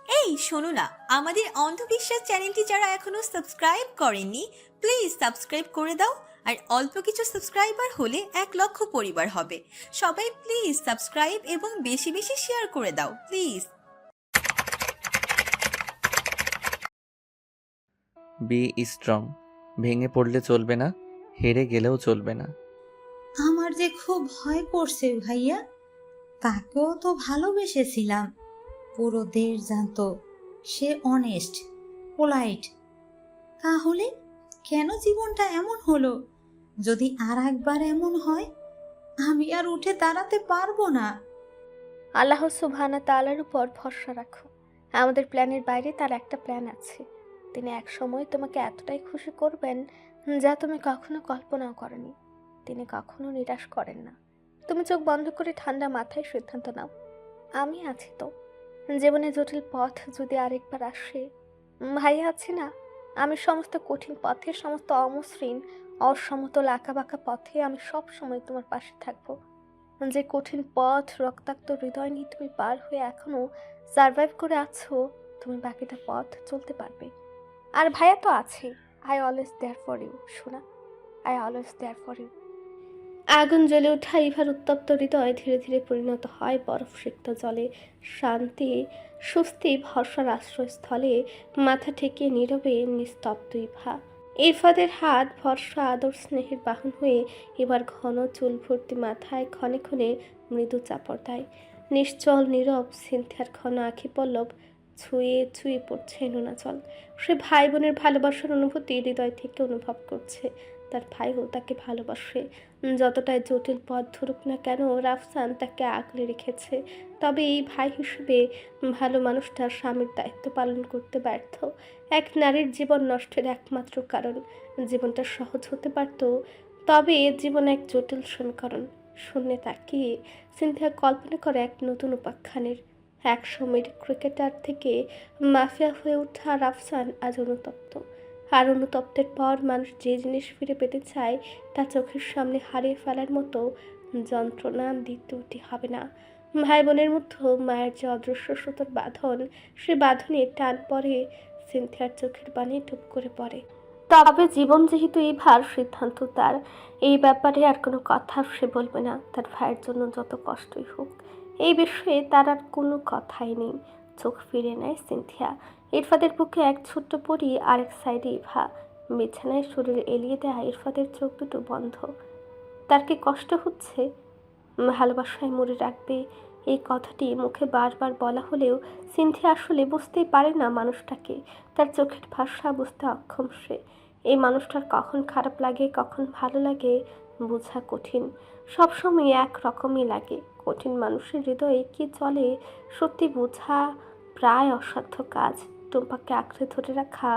এই শোনো না, আমাদের অন্ধবিশ্বাস চ্যানেলটি যারা এখনো সাবস্ক্রাইব করেননি, প্লিজ সাবস্ক্রাইব করে দাও। আর অল্প কিছু সাবস্ক্রাইবার হলে 1 লক্ষ পরিবার হবে। সবাই প্লিজ সাবস্ক্রাইব এবং বেশি বেশি শেয়ার করে দাও প্লিজ। Be strong. ভেঙে পড়লে চলবে না, হেরে গেলেও চলবে না। আমার যে খুব ভয় করছে ভাইয়া। তাকেও তো ভালোবেসেছিলাম। পুরো দেশ জানতো সে অনেস্ট, পোলাইট। তাহলে কেন জীবনটা এমন হলো? যদি আর একবার এমন হয়, আমি আর উঠে দাঁড়াতে পারবো না। আল্লাহ সুবহানাহু তাআলার উপর ভরসা রাখো। আমাদের প্ল্যানের বাইরে তার একটা প্ল্যান আছে। তিনি এক সময় তোমাকে এতটাই খুশি করবেন যা তুমি কখনো কল্পনাও করনি। তিনি কখনো নিরাশ করেন না। তুমি চোখ বন্ধ করে ঠান্ডা মাথায় সিদ্ধান্ত নাও। আমি আছি তো। জীবনে জটিল পথ যদি আরেকবার আসে, ভাইয়া আছে না, আমি সমস্ত কঠিন পথে, সমস্ত অমসৃণ অসমতল আঁকাবাঁকা পথে আমি সব সময় তোমার পাশে থাকবো। যে কঠিন পথ, রক্তাক্ত হৃদয় নিয়ে তুমি পার হয়ে এখনো সার্ভাইভ করে আছো, তুমি বাকিটা পথ চলতে পারবে। আর ভাইয়া তো আছে। I always there for you শোনা। I always there for you. আগুন জ্বলে ওঠা ইভার উত্তপ্ত হৃদয় ধীরে ধীরে পরিণত হয় বরফ সিক্ত জলে। শান্তি, স্বস্তি, ভরসার আশ্রয়স্থলে মাথা ঠেকিয়ে নীরবে নিস্তব্ধ ইভা। ইরফাদের হাত ভরসা আদর স্নেহের বাহন হয়ে এবার ঘন চুল ভর্তি মাথায় ক্ষণে ক্ষণে মৃদু চাপড় দেয়। নিশ্চল নীরব সিনথিয়ার ঘন আঁখি পল্লব ছুঁয়ে ছুঁয়ে পড়ছে নোনাচল। সে ভাই বোনের ভালোবাসার অনুভূতি হৃদয় থেকে অনুভব করছে। তার ভাইও তাকে ভালোবাসে। যতটাই জটিল পথ ধরুক না কেন, রাফসান তাকে আগলে রেখেছে। তবে এই ভাই হিসেবে ভালো মানুষটা স্বামীর দায়িত্ব পালন করতে ব্যর্থ। এক নারীর জীবন নষ্টের একমাত্র কারণ। জীবনটা সহজ হতে পারত, তবে জীবন এক জটিল সমীকরণ। শূন্যে তাকিয়ে সিনথিয়া কল্পনা করে এক নতুন উপাখ্যানের। এক সময়ের ক্রিকেটার থেকে মাফিয়া হয়ে ওঠা রাফসান আজ অনুতপ্ত। আর অনুতপ্তের পর মানুষ যে জিনিস ফিরে পেতে চায় তা চোখের সামনে হারিয়ে ফেলার মতো যন্ত্রণা দ্বিতীয়টি হবে না। ভাই বোনের মধ্যে মায়ের যে অদৃশ্য সুতোর বাঁধন, সে বাঁধনে টান পড়ে সিনথিয়ার চোখের পানি টুপ করে পড়ে। তবে জীবন যেহেতু এই ভার, সিদ্ধান্ত তার। এই ব্যাপারে আর কোনো কথা সে বলবে না। তার ভাইয়ের জন্য যত কষ্টই হোক, এই বিষয়ে তার আর কোনো কথাই নেই। চোখ ফিরে নেয় সিনথিয়া। ইরফাদের বুকে এক ছোট্ট পরি, আরেক সাইডে ইভা। বিছানায় শরীর এলিয়ে দেয়া ইরফাদের চোখ দুটো বন্ধ। তার কি কষ্ট হচ্ছে? ভালোবাসায় মরে রাখবে, এই কথাটি মুখে বারবার বলা হলেও সিনথিয়া আসলে বুঝতেই পারে না মানুষটাকে। তার চোখের ভাষা বুঝতে অক্ষম সে। এই মানুষটার কখন খারাপ লাগে, কখন ভালো লাগে বোঝা কঠিন। সবসময় এক রকমই লাগে। কঠিন মানুষের হৃদয়ে কি চলে সত্যি বোঝা প্রায় অসাধ্য কাজ। টুম্পাকে আঁকড়ে ধরে রাখা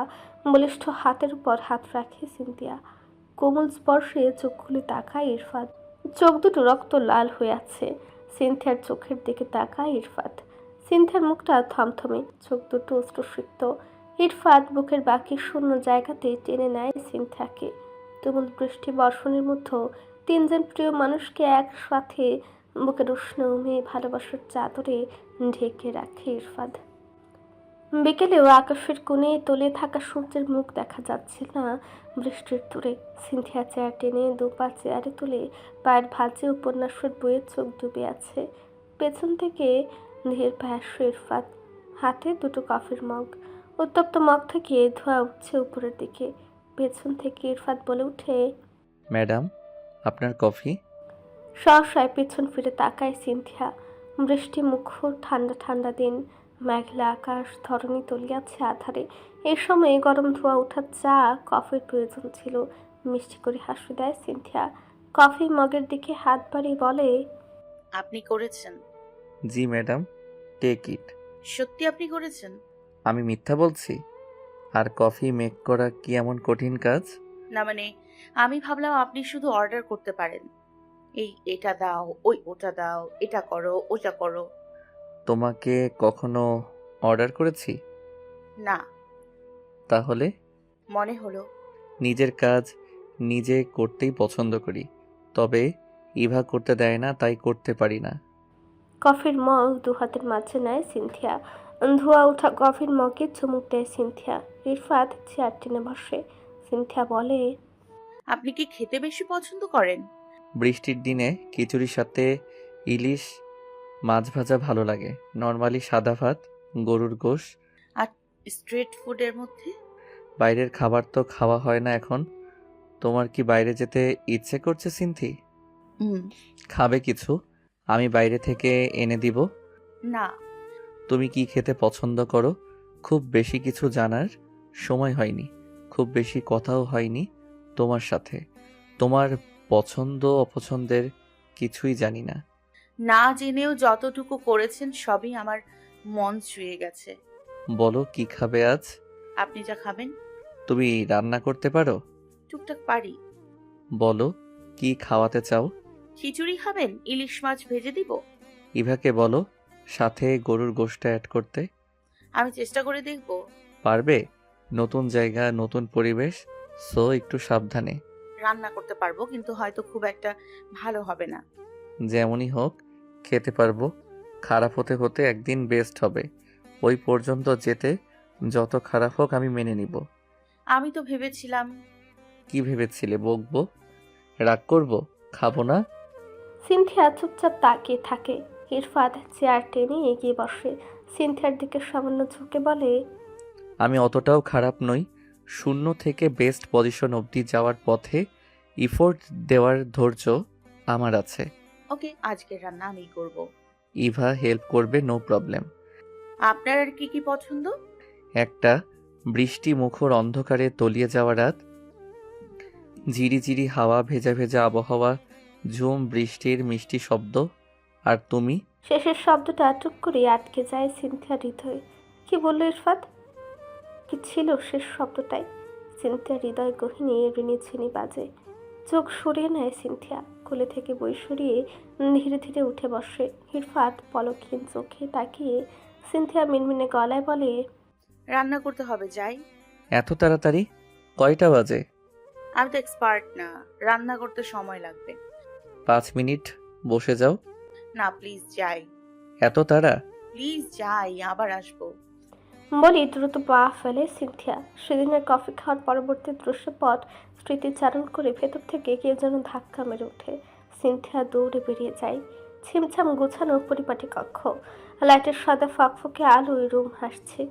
বলিষ্ঠ হাতের উপর হাত রাখে সিনথিয়া। কোমল স্পর্শে চোখ খুলে তাকায় ইরফাত। চোখ দুটো রক্ত লাল হয়ে আছে। সিনথিয়ার চোখের দিকে তাকায় ইরফাত। সিনথিয়ার মুখটা থমথমে, চোখ দুটো অশ্রুসিক্ত। ইরফাত বুকের বাকি শূন্য জায়গাতে টেনে নেয় সিনথিয়াকে। তুমুল বৃষ্টি বর্ষণের মধ্যে তিনজন প্রিয় মানুষকে একসাথে বুকের উষ্ণ মেয়ে ভালোবাসার চাদরে ঢেকে রাখে ইরফাত। বিকেলেও আকাশের কোণে তলে থাকা সূর্যের মুখ দেখা যাচ্ছে না বৃষ্টির দূরে। সিনথিয়া চেয়ার টেনে দুপা চেয়ারে তুলে পায়ের ভাঁজে উপন্যাসের বইয়ে চোখ ডুবে আছে। পেছন থেকে ধীর পায়ে আসে ইরফাত, হাতে দুটো কফির মগ। উত্তপ্ত মগ থেকে ধোঁয়া উঠছে উপরের দিকে। পেছন থেকে ইরফাত বলে উঠে, ম্যাডাম, আপনার কফি। সহসায় পেছন ফিরে তাকায় সিনথিয়া। বৃষ্টি মুখর, ঠান্ডা ঠান্ডা দিন। মেঘলা আকাশ, ধরণী তলিয়াছে আধারে। এই সময়ে গরম ধোঁয়া ওঠার চা, কফির প্রয়োজন ছিল। মিষ্টি করে হাসি দেয় সিনথিয়া। কফি মগের দিকে হাত বাড়িয়ে বলে, আপনি করেছেন? জি ম্যাডাম, টেক ইট। সত্যি আপনি করেছেন? আমি মিথ্যা বলছি? আর কফি মেক করা কি এমন কঠিন কাজ? না মানে, আমি ভাবলাম আপনি শুধু অর্ডার করতে পারেন। এই এটা দাও, ওই ওটা দাও, এটা করো, ওটা করো। তোমাকে কখনো অর্ডার করেছি? না, তাহলে? মনে হলো। নিজের কাজ নিজে করতেই পছন্দ করি, তবে ইভা করতে দেয় না, তাই করতে পারি না। কফির মগ দু হাতের মাঝে নেয় সিনথিয়া। ধোয়া ওঠা কফির মগে চুমুক দেয় সিনথিয়া। ইরফাত চেয়ার টেনে বসে। সিনথিয়া বলে, আপনি কি খেতে বেশি পছন্দ করেন? বৃষ্টির দিনে খিচুড়ির সাথে ইলিশ মাছ ভাজা ভালো লাগে। নর্মালি সাদা ভাত, গরুর গোশ। আর স্ট্রিট ফুডের মধ্যে? বাইরের খাবার তো খাওয়া হয় না এখন। তোমার কি বাইরে যেতে ইচ্ছে করছে সিনথি? হুম। খাবে কিছু? আমি বাইরে থেকে এনে দিব। না। তুমি কি খেতে পছন্দ করো? খুব বেশি কিছু জানার সময় হয়নি, খুব বেশি কথাও হয়নি তোমার সাথে। তোমার পছন্দ অপছন্দের কিছুই জানি না। না জেনেও যতটুকু করেছেন সবই আমার মন ছুঁয়ে গেছে। বলো কি খাবে আজ? আপনি যা খাবেন। তুমি রান্না করতে পারো? টুকটাক পারি। বলো কি খাওয়াতে চাও? খিচুড়ি খাবেন? ইলিশ মাছ ভেজে দিব? ইভাকে বলো সাথে গরুর গোশটা অ্যাড করতে। আমি চেষ্টা করে দেখব। পারবে? নতুন জায়গা, নতুন পরিবেশ, সো একটু সাবধানে। রান্না করতে পারবো, কিন্তু হয়তো খুব একটা ভালো হবে না। যেমনই হোক খেতে পারবো। খারাপ হতে হতে একদিন বেস্ট হবে। ওই পর্যন্ত যেতে যত খারাপ হোক আমি মেনে নিব। আমি তো ভেবেছিলাম। কি ভেবেছিলে? বকবো? রাগ করবো? খাবো না? সিনথিয়া চুপচাপ তাকিয়ে থাকে। ইরফাত চেয়ার টেনে এগিয়ে বসে। সিনথিয়ার দিকে সামান্য ঝুঁকে বলে, আমি অতটাও খারাপ নই। শূন্য থেকে বেস্ট পজিশন অবধি যাওয়ার পথে ইফোর্ট দেওয়ার ধৈর্য আমার আছে। ওকে, আজকের রান্না আমি করব। ইভা হেল্প করবে, নো প্রবলেম। আপনার আর কি কি পছন্দ? একটা বৃষ্টি মুখর অন্ধকারে তলিয়ে যাওয়া রাত, ঝিরিঝিরি হাওয়া, ভেজা ভেজা আবহাওয়া, ঝুম বৃষ্টির মিষ্টি শব্দ। আর তুমি? শেষের শব্দটা টুক করে আটকে যায় সিনথিয়ার হৃদয়ে। কি বলল ইরফাত? কি ছিল শেষ শব্দটাই? সিনথিয়ার হৃদয় গহিনী ঋণী ছিনি বাজে। চোখ সরিয়ে নেয় সিনথিয়া। কোলে থেকে বই সরিয়ে ধীরে ধীরে উঠে বসে। ইরফাত পলকহীন চোখে তাকিয়ে সিনথিয়া মিনমিনে গলায় বলে, রান্না করতে হবে, যাই। এত তাড়াতাড়ি? কয়টা বাজে? আমি তো এক্সপার্ট না, রান্না করতে সময় লাগবে। 5 মিনিট বসে যাও। না প্লিজ, যাই। এত তাড়া? প্লিজ যাই, আবার আসবো। বলি দ্রুত পা ফেলে সিনথিয়া। সেদিনের কফি খাওয়ার পরবর্তী দৃশ্যপট স্মৃতিচারণ করে ভেতর থেকে কেউ যেন ধাক্কা মেরে ওঠে। সিনথিয়া দৌড়ে বেরিয়ে যায়। ছিমছাম গোছানো পরিপাটি কক্ষ, লাইটের সাদা ফকফকে আলোয় রুম হাসছে।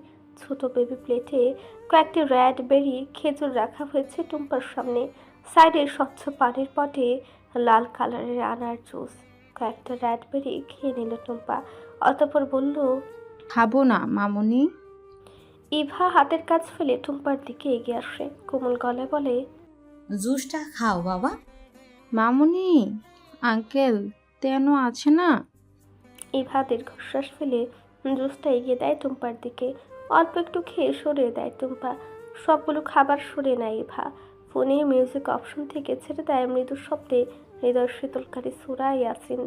ছোট বেবি প্লেটে কয়েকটি র্যাড বেরি খেজুর রাখা হয়েছে টুম্পার সামনে। সাইডে স্বচ্ছ পানির পটে লাল কালারের আনার জুস। কয়েকটা র্যাড বেরি খেয়ে নিল টুম্পা, অতঃপর বলল, খাবো না মামুনি। ইভা হাতের কাজ ফেলে টুম্পার দিকে এগিয়ে আসে। কোমল গলায় বলে, জুসটা খাও বাবা। মামুনি, আঙ্কেল তেন আছে না? ইভা দীর্ঘশ্বাস ফেলে জুসটা এগিয়ে দেয় টুম্পার দিকে। অল্প একটু খেয়ে সরিয়ে দেয় টুম্পা। সবগুলো খাবার সরিয়ে নেয় ইভা। ফোনে মিউজিক অপশন থেকে ছেড়ে দেয় মৃদু শব্দে হৃদয় শীতলকারী সূরা ইয়াসিন।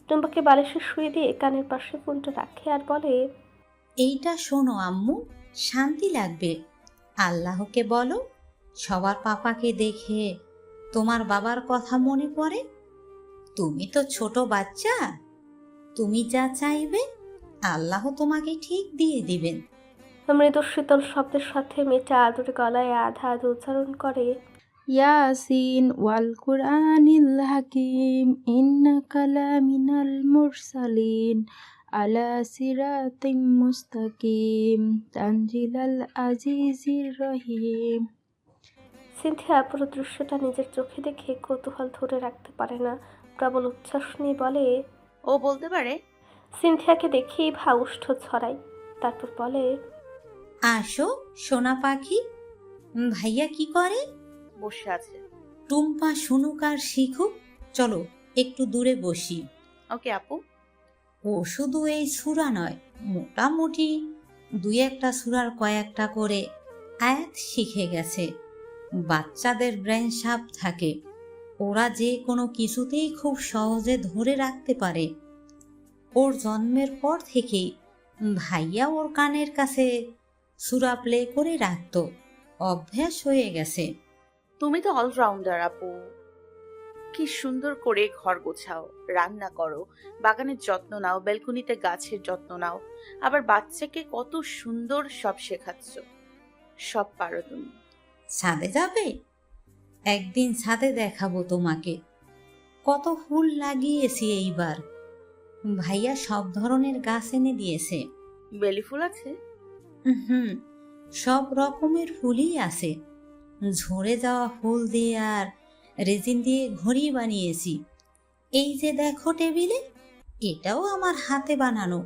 টুম্পাকে বালিশে শুয়ে দিয়ে কানের পাশে ফোনটা রাখে আর বলে, এইটা শোনো আম্মু, শান্তি লাগবে। আল্লাহকে বলো সবার পাপাকে দেখে তোমার বাবার কথা মনে পড়ে। তুমি তো ছোট বাচ্চা, তুমি যা চাইবে আল্লাহ তোমাকে ঠিক দিয়ে দিবেন। মৃদু শীতল শব্দের সাথে মেয়েটা আদুরে গলায় আধা আধ উচ্চারণ করে, ইয়াসিন ওয়াল কুরআনিল হাকিম ইন্নাকা লামিনাল মুরসালিন আলা সিরাতিম মুস্তাকিম তানজিলাল আজিজির রহিম। সিনথিয়া পুরো দৃশ্যটা নিজের চোখে দেখে কৌতূহল ধরে রাখতে পারে না। প্রবল উচ্ছ্বাস নিয়ে বলে, ও বলতে পারে? সিনথিয়াকে দেখেই ভাউষ্ঠ ছড়ায়। তারপর বলে, আসো সোনা পাখি। ভাইয়া কি করে? বসে আছে। টুম্পা শুনুক আর শিখুক, চলো একটু দূরে বসি। ওকে আপু। ও শুধু এই সূরা নয়, মোটামুটি 2-1টা সূরার কয়েকটা করে আয়াত শিখে গেছে। বাচ্চাদের ব্রেন শার্প থাকে, ওরা যে কোনো কিছুতেই খুব সহজে ধরে রাখতে পারে। ওর জন্মের পর থেকেই ভাইয়া ওর কানের কাছে সূরা প্লে করে রাখতো, অভ্যাস হয়ে গেছে। তুমি তো অলরাউন্ডার আপু। কি সুন্দর করে ঘর গোছাও, রান্না করো, বাগানের যত্ন নাও, ব্যালকনিতে গাছের যত্ন নাও, আবার বাচ্চাকে কত সুন্দর সব শেখাচ্ছ। সব পারো তুমি। ছাদে যাবে? একদিন ছাদে দেখাবো তোমাকে। কত ফুল লাগিয়েছি এইবার। ভাইয়া সব ধরনের গাছ এনে দিয়েছে। বেলি ফুল আছে? হুম, সব রকমের ফুলই আছে। ঝরে যাওয়া ফুল দিয়ে আর রেজিন দিয়ে ঘড়ি বানিয়েছি। এই যে দেখো টেবিলে, এটাও আমার হাতে বানানো।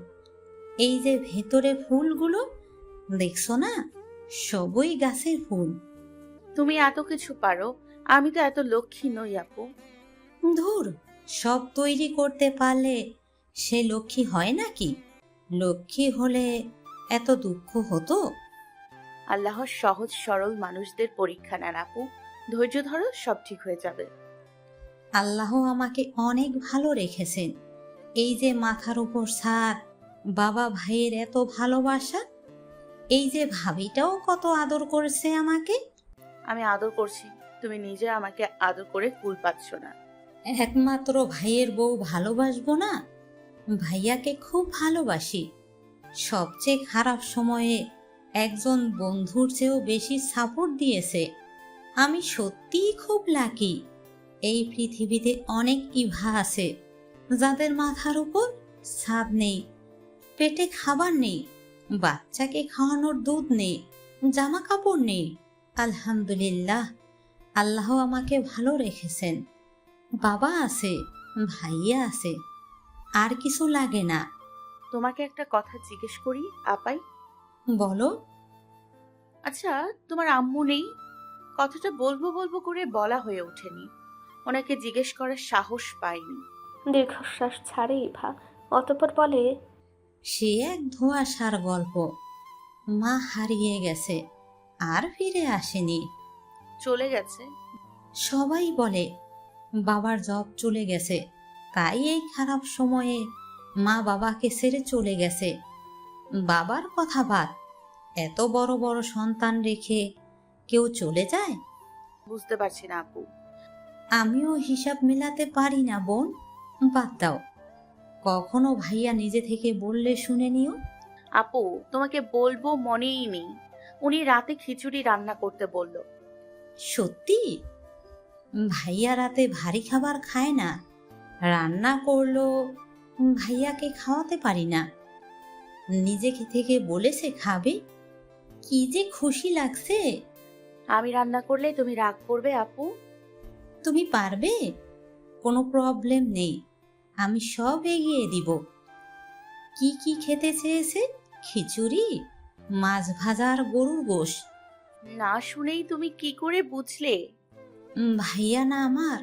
এই যে ভেতরে ফুলগুলো দেখছো না, সবই গাছের ফুল। তুমি এত কিছু পারো, আমি তো এত লক্ষ্মী নই আপু। ধুর, সব তৈরি করতে পারলে সে লক্ষ্মী হয় নাকি? লক্ষ্মী হলে এত দুঃখ হতো? আল্লাহ সহজ সরল মানুষদের পরীক্ষা নেন আপু। ধৈর্য ধরো, সব ঠিক হয়ে যাবে। আল্লাহ আমাকে অনেক ভালো রেখেছেন। এই যে মাথার উপর ছাদ, বাবা ভাইয়ের এত ভালোবাসা, এই যে ভাবিটাও কত আদর করেছে আমাকে। আমি আদর করছি, তুমি নিজে আমাকে আদর করে কুল পাচ্ছ না। একমাত্র ভাইয়ের বউ ভালোবাসবো না? ভাইয়াকে খুব ভালোবাসি। সবচেয়ে খারাপ সময়ে একজন বন্ধুর চেয়েও বেশি সাপোর্ট দিয়েছে। আমি সত্যিই খুব লাকি। এই পৃথিবীতে অনেক ইভা আছে যাদের মাথার উপর ছাদ নেই, পেটে খাবার নেই, বাচ্চাকে খাওয়ানোর দুধ নেই, জামা কাপড় নেই। আলহামদুলিল্লাহ, আল্লাহ আমাকে ভালো রেখেছেন। বাবা আছে, ভাইয়া আছে, আর কিছু লাগে না। তোমাকে একটা কথা জিজ্ঞেস করি আপাই? বলো। আচ্ছা, তোমার আম্মু নেই? কথাটা বলবো বলবো করে বলা হয়ে ওঠেনি, ওনাকে জিজ্ঞেস করার সাহস পাইনি। দীর্ঘশ্বাস ছাড়ে ইভা, অতঃপর বলে, সে এক ধোঁয়াশার গল্প। মা হারিয়ে গেছে, আর ফিরে আসেনি। চলে গেছে? সবাই বলে বাবার জব চলে গেছে, তাই এই খারাপ সময়ে মা বাবাকে ছেড়ে চলে গেছে। বাবার কথা বাদ, এত বড় বড় সন্তান রেখে কেউ চলে যায়? বুঝতে পারছি না আপু। আমিও হিসাব মেলাতে পারি না বোন। বাদ দাও, কখনো ভাইয়া নিজে থেকে বললে শুনে নিও। আপু, তোমাকে বলবো মনেই নেই, উনি রাতে খিচুড়ি রান্না করতে বলল। সত্যি? ভাইয়া রাতে ভারী খাবার খায় না, রান্না করলো ভাইয়াকে খাওয়াতে পারি না। নিজে থেকে বলেছে খাবে। কি যে খুশি লাগছে। আমি রান্না করলে তুমি রাগ করবে আপু? তুমি পারবে? কোনো প্রবলেম নেই, আমি সব এগিয়ে দিব। কি কি খেতে চেয়েছে? খিচুড়ি, মাছ ভাজা আর গরুর গোশ। না শুনেই তুমি কি করে বুঝলে? ভাইয়া না আমার?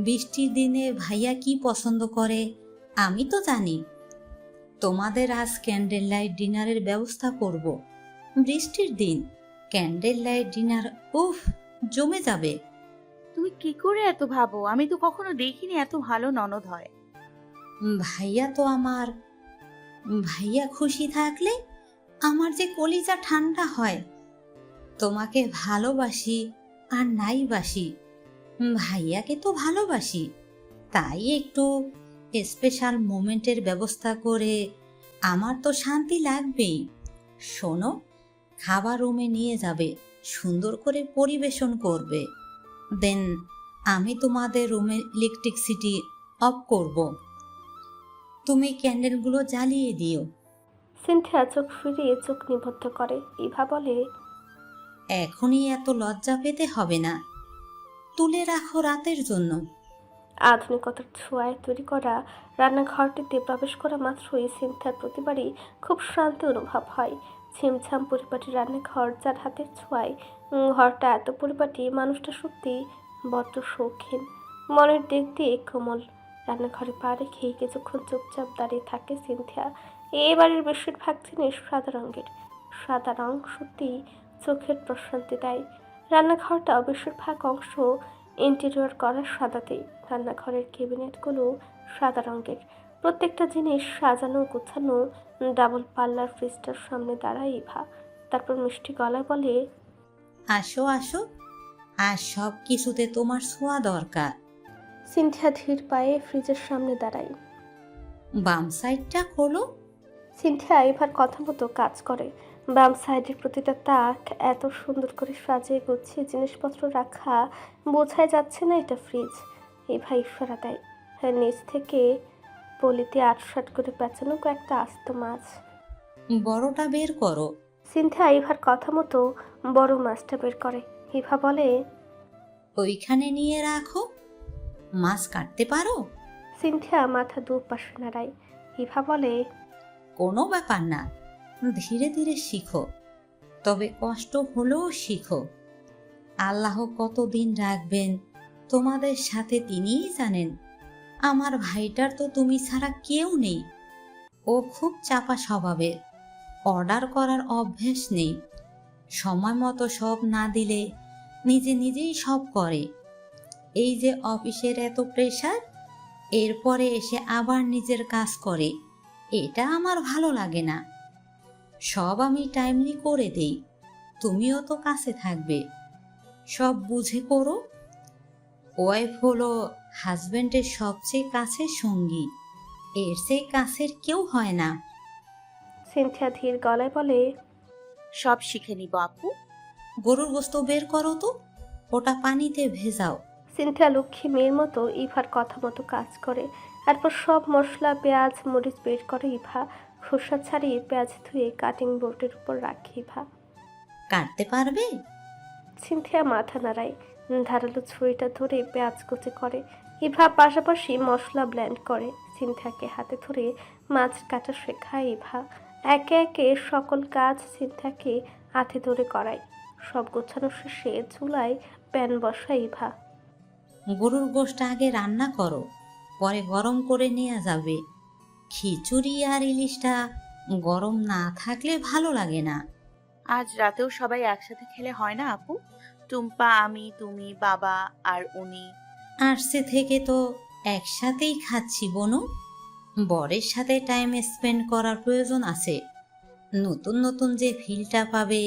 বৃষ্টির দিনে ভাইয়া কি পছন্দ করে আমি তো জানি। তোমাদের আজ ক্যান্ডেল লাইট ডিনারের ব্যবস্থা করব। বৃষ্টির দিন ক্যান্ডেল লাইট ডিনার, উফ, জমে যাবে। তুমি কি করে এত ভাবো? আমি তো কখনো দেখিনি এত ভালো ননদ হয়। ভাইয়া তো আমার। ভাইয়া খুশি থাকলে আমার যে কলিজা ঠান্ডা হয়। তোমাকে ভালোবাসি আর নাই বাসি, ভাইয়াকে তো ভালোবাসি, তাই একটু স্পেশাল মোমেন্টের ব্যবস্থা করে আমার তো শান্তি লাগবেই। শোনো, খাবার রুমে নিয়ে যাবে, সুন্দর করে পরিবেশন করবে। দেন আমি তোমাদের রুমের ইলেকট্রিসিটি অফ করব। তুমি ক্যান্ডেলগুলো জ্বালিয়ে দিও। সিনথিয়া চোখ ফিরিয়ে চোখ নিবদ্ধ করে। ইভা বলে, এখনই এত লজ্জা পেতে হবে না, তুলে রাখো রাতের জন্য। আধুনিকতার ছোঁয়ায় তৈরি করা রান্নাঘরটিতে প্রবেশ করা মাত্রই সিনথিয়ার প্রতিবারই খুব শান্তি অনুভব হয়। ছিমছাম পরিপাটি রান্নাঘর, যার হাতের ছোঁয়ায় ঘরটা এত পরিপাটি, মানুষটা সত্যি বড্ড শৌখিন, মনের দিক দিয়ে কোমল। রান্নাঘরে পা রেখে কিছুক্ষণ চুপচাপ দাঁড়িয়ে থাকে সিনথিয়া। এই বাড়ির বেশিরভাগ জিনিস সাদা রঙের। সাদা রং সত্যি চোখের প্রশান্তি দেয়। রান্নাঘরটা বেশিরভাগ অংশ ইন্টেরিয়র করা সাদাতেই। রান্নাঘরের ক্যাবিনেটগুলো সাদা রঙের, প্রত্যেকটা জিনিস সাজানো গোছানো। ডাবল পাল্লার ফ্রিজটার সামনে দাঁড়ায় ইভা, তারপর মিষ্টি গলায় বলে, আসো আসো, আর সব কিছুতে তোমার ছোঁয়া দরকার। সিনথিয়া ধীর পায়ে ফ্রিজের সামনে দাঁড়ায়। বাম সাইডটা খোলো। সিনথিয়া ইভার কথা মতো কাজ করে। বাম সাইডের প্রতিটা তাক এত সুন্দর করে সাজিয়ে গুছিয়ে জিনিসপত্র রাখা, বোঝাই যাচ্ছে না এটা ফ্রিজ। ইভা ইশারা দেয়। নিচ থেকে পলিতে আটসাট করে পেঁচানো কয়েকটা আস্ত মাছ। বড়টা বের করো। সিনথিয়া ইভার কথা মতো বড় মাছটা বের করে। ইভা বলে, ওইখানে নিয়ে রাখো। মাছ কাটতে পারো? সিনথিয়া মাথা দুপাশে নাড়ায়। ইভা বলে, কোনো ব্যাপার না, ধীরে ধীরে শিখো, তবে কষ্ট হলেও শিখো। আল্লাহ কতদিন রাখবেন তোমাদের সাথে তিনিই জানেন। আমার ভাইটার তো তুমি ছাড়া কেউ নেই। ও খুব চাপা স্বভাবের, অর্ডার করার অভ্যেস নেই। সময় মতো সব না দিলে নিজে নিজেই সব করে। এই যে অফিসের এত প্রেশার, এরপরে এসে আবার নিজের কাজ করে, এটা আমার ভালো লাগে না। সব আমি টাইমলি করে দেই, তুমিও তো কাছে থাকবে, সব বুঝে করো। ওয়াইফ হলো হাজবেন্ডের সবচেয়ে কাছের সঙ্গী, এর চেয়ে কাছের কেউ হয় না। সিনথিয়া ধীর গলায় বলে, সব শিখে নিব আপু। গরুর গোস্ত বের করো তো, ওটা পানিতে ভেজাও। সিনথিয়া লক্ষ্মী মেয়ের মতো ইভার কথা মতো কাজ করে। তারপর সব মশলা, পেঁয়াজ, মরিচ বের করে ইভা। খোসা ছাড়িয়ে পেঁয়াজ ধুয়ে কাটিং বোর্ডের উপর রাখে ইভা। কাটতে পারবে? সিনথিয়া মাথা নাড়ায়। ধারালো ছুরিটা ধরে পেঁয়াজ কুচি করে। ইভা পাশাপাশি মশলা ব্লেন্ড করে। সিনথিয়াকে হাতে ধরে মাছ কাটা শেখায় ইভা। একে একে সকল কাজ সিনথিয়াকে হাতে ধরে করায়। সব গোছানো শেষে চুলায় প্যান বসায় ইভা। গরুর গোশত আগে রান্না করো, পরে গরম করে নেওয়া যাবে। খিচুড়ি আর ইলিশটা গরম না থাকলে ভালো লাগে না। আজ রাতেও সবাই একসাথে খেলে হয় না আপু? টুম্পা, আমি, তুমি, বাবা আর উনি। আসছে থেকে তো একসাথেই খাচ্ছি বনু। বরের সাথে টাইম স্পেন্ড করার প্রয়োজন আছে। নতুন নতুন যে ফিলটা পাবে,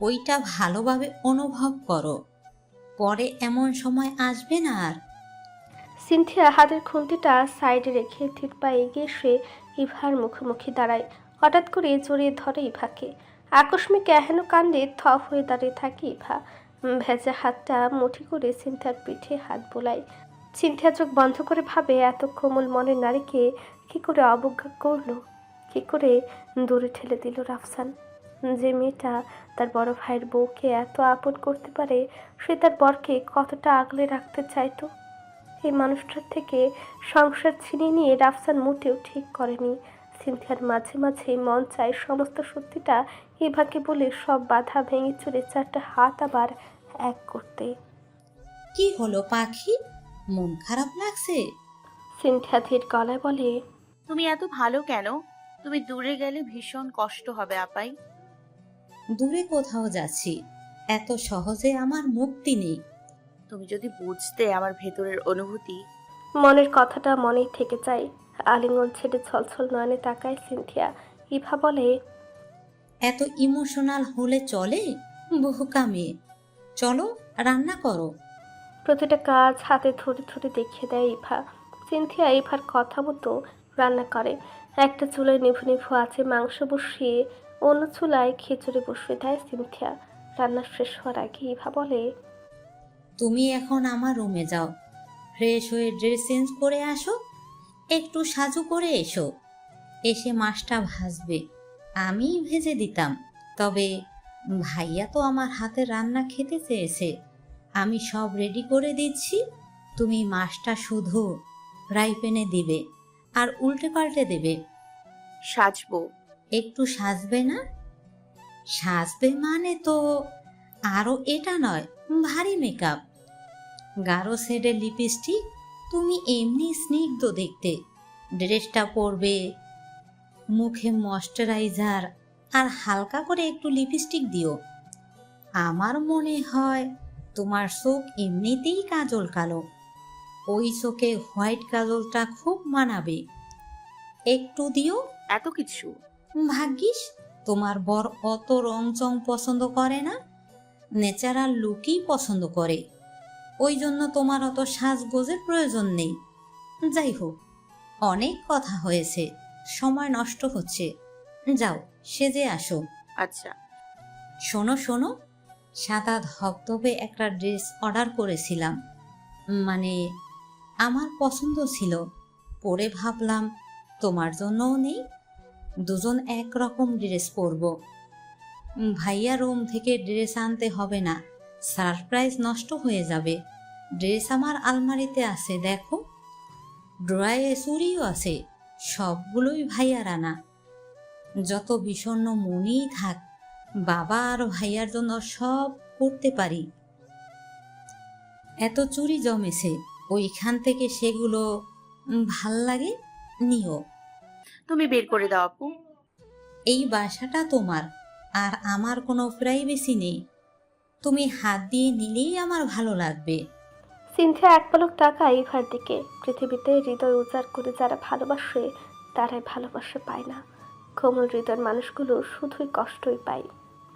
ওইটা ভালোভাবে অনুভব করো। পরে এমন সময় আসবে না আর। সিনথিয়া হাতের খুন্তিটা সাইডে রেখে ধীর পায়ে এগিয়ে এসে ইভার মুখোমুখি দাঁড়ায়। হঠাৎ করে জড়িয়ে ধরে ইভাকে। আকস্মিক এহেন কাণ্ডে থ হয়ে দাঁড়িয়ে থাকে ইভা। ভেজা হাতটা মুঠি করে সিনথিয়ার পিঠে হাত বোলায়। সিনথিয়া চোখ বন্ধ করে ভাবে, এত কোমল মনের নারীকে কি করে অবজ্ঞা করলো, কি করে দূরে ঠেলে দিল রাফসান। যে মেয়েটা তার বড় ভাইয়ের বউকে এত আপন করতে পারে, সে তার বরকে কতটা আগলে রাখতে চাইতো। এই মানুষটার থেকে সংসার ছিনিয়ে নিয়ে রাফসান মোটেও ঠিক করেনি। সিনথিয়ার মাঝে মাঝে মন চায় সমস্ত সত্যিটা ইভাকে বলে সব বাধা ভেঙে চুরে চারটা হাত আবার এক করতে। কি হলো পাখি, মন খারাপ লাগছে? সিনথিয়া ধীর গলায় বলে, তুমি এত ভালো কেন? তুমি দূরে গেলে ভীষণ কষ্ট হবে আপাই। দূরে কোথাও যাচ্ছি, এত সহজে আমার মুক্তি নেই। তুমি যদি বুঝতে আমার ভেতরের অনুভূতি। মনের কথাটা মনেই থেকে যায়। আলিঙ্গন ছেড়ে ছলছল নয়নে তাকায় সিনথিয়া। ইভা বলে, এত ইমোশনাল হলে চলে? বহুকা মেয়ে, চলো রান্না করো। প্রতিটা কাজ হাতে ধরে ধরে দেখিয়ে দেয় ইভা। সিনথিয়া ইভার কথা মতো রান্না করে। একটা চুলায় নিভু নিভু আছে মাংস বসিয়ে, অন্য চুলায় খিচুড়ি বসিয়ে দেয় সিনথিয়া। রান্না শেষ হওয়ার আগে ইভা বলে, তুমি এখন আমার রুমে যাও, ফ্রেশ হয়ে ড্রেস চেঞ্জ করে আসো, একটু সাজু করে এসো। এসে মাছটা ভাজবে, আমি ভেজে দিতাম, তবে ভাইয়া তো আমার হাতে রান্না খেতে চেয়েছে। আমি সব রেডি করে দিচ্ছি, তুমি মাছটা শুধু ফ্রাই প্যানে দিবে আর উল্টে পাল্টে দেবে। সাজবো? একটু সাজবে না? সাজবে মানে তো আরো এটা নয়, ভারী মেকআপ, গাঢ় শেডের লিপস্টিক। তুমি এমনি স্নিগ্ধ দেখতে, ড্রেসটা পরবে, মুখে ময়শ্চারাইজার আর হালকা করে একটু লিপস্টিক দিও। আমার মনে হয় তোমার চোখ এমনিতেই কাজল কালো, ওই চোখে হোয়াইট কাজলটা খুব মানাবে, একটু দিও। এত কিছু? ভাগ্যিস, তোমার বর অত রংচং পছন্দ করে না, ন্যাচারাল লুকই পছন্দ করে। ওই জন্য তোমার অত সাজগোজের প্রয়োজন নেই। যাই হোক, অনেক কথা হয়েছে, সময় নষ্ট হচ্ছে। যাও, সেজে আসো। আচ্ছা। শোনো শোনো, সাদা ধবধবে একটা ড্রেস অর্ডার করেছিলাম, মানে আমার পছন্দ ছিল। পরে ভাবলাম তোমার জন্যও নেই, দুজন একরকম ড্রেস পরবো। ভাইয়া রুম থেকে ড্রেস আনতে হবে না, সারপ্রাইজ নষ্ট হয়ে যাবে। ড্রেস আমার আলমারিতে আছে, দেখো। ড্রয়ে চুড়িও আছে, সবগুলোই ভাইয়ার আনা। যত বিষণ্ণ মনেই থাক, বাবা আর ভাইয়ার জন্য সব করতে পারি। এত চুড়ি জমেছে, ওইখান থেকে সেগুলো ভাল লাগে, নিও। তুমি বের করে দাও আপু। এই বাসাটা তোমার, আর আমার কোনো প্রাইভেসি নেই। তুমি হাত দিয়ে নিলেই আমার ভালো লাগবে। সিনথিয়া এক পলক তাকায় ইভার দিকে। পৃথিবীতে হৃদয় উজাড় করে যারা ভালোবাসে তারাই ভালোবাসা পায় না। কোমল হৃদয়ের মানুষগুলো শুধুই কষ্টই পায়।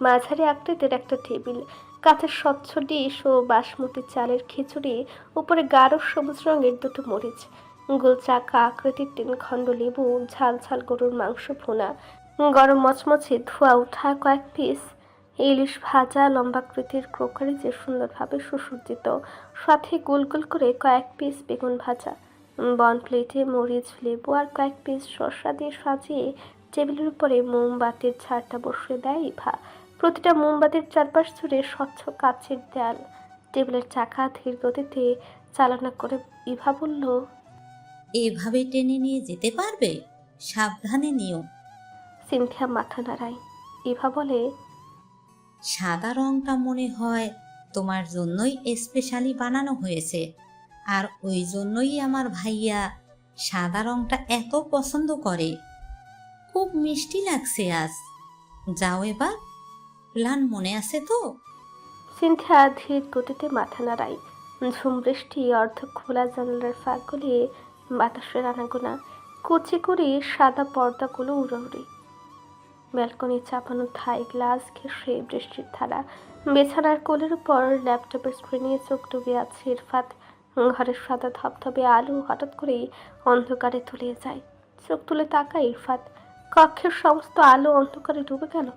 মাঝারি আকৃতির একটা টেবিল, কাঁচের স্বচ্ছ ডিশ ও বাসমতি চালের খিচুড়ি, উপরে গাঢ় সবুজ রঙের দুটো মরিচ, গোল চাকা আকৃতির 3 খণ্ড লেবু, ঝাল ঝাল গরুর মাংস ভুনা, গরম মচমচে ধোয়া ওঠা কয়েক পিস ইলিশ ভাজা, লম্বাকৃতির ক্রোকারি যে সুন্দরভাবে সুসজ্জিত, সাথে গোল গোল করে কয়েক পিস বেগুন ভাজা। বন প্লেটে মরিচ, লেবু আর কয়েক পিস শসা দিয়ে সাজিয়ে টেবিলের উপরে মোমবাতির ঝাড়টা বসিয়ে দেয় ইভা। প্রতিটা মোমবাতির চারপাশ জুড়ে স্বচ্ছ কাচের দেয়াল। টেবিলের চাকা ধীর গতিতে চালনা করে ইভা বলল, এভাবে টেনে নিয়ে যেতে পারবে? সাবধানে নিও। সিনথিয়া মাথা নাড়ায়। ইভা বলে, সাদা রংটা মনে হয় তোমার জন্যই স্পেশালি বানানো হয়েছে, আর ওই জন্যই আমার ভাইয়া সাদা রংটা এত পছন্দ করে। খুব মিষ্টি লাগছে আজ। যাও এবার, প্ল্যান মনে আছে তো? সিনথিয়া ধীর গতিতে মাথা নাড়ায়। ঝুম বৃষ্টি অর্ধ খোলা জানালার ফাঁক গলিয়ে বাতাসের আনাগোনা, কুচি করে সাদা পর্দাগুলো উড়াউড়ি। ব্যালকনি চাপানো থাই গ্লাস ঘেঁষে বৃষ্টির ধারা। বিছানার কোলের উপর ল্যাপটপের স্ক্রিনে চোখ ডুবে আছে ইরফাত। ঘরের সাদা ধবধবে আলো হঠাৎ করেই অন্ধকারে তলিয়ে যায়। চোখ তুলে তাকায় ইরফাত। কক্ষের সমস্ত আলো অন্ধকারে ডুবে গেল।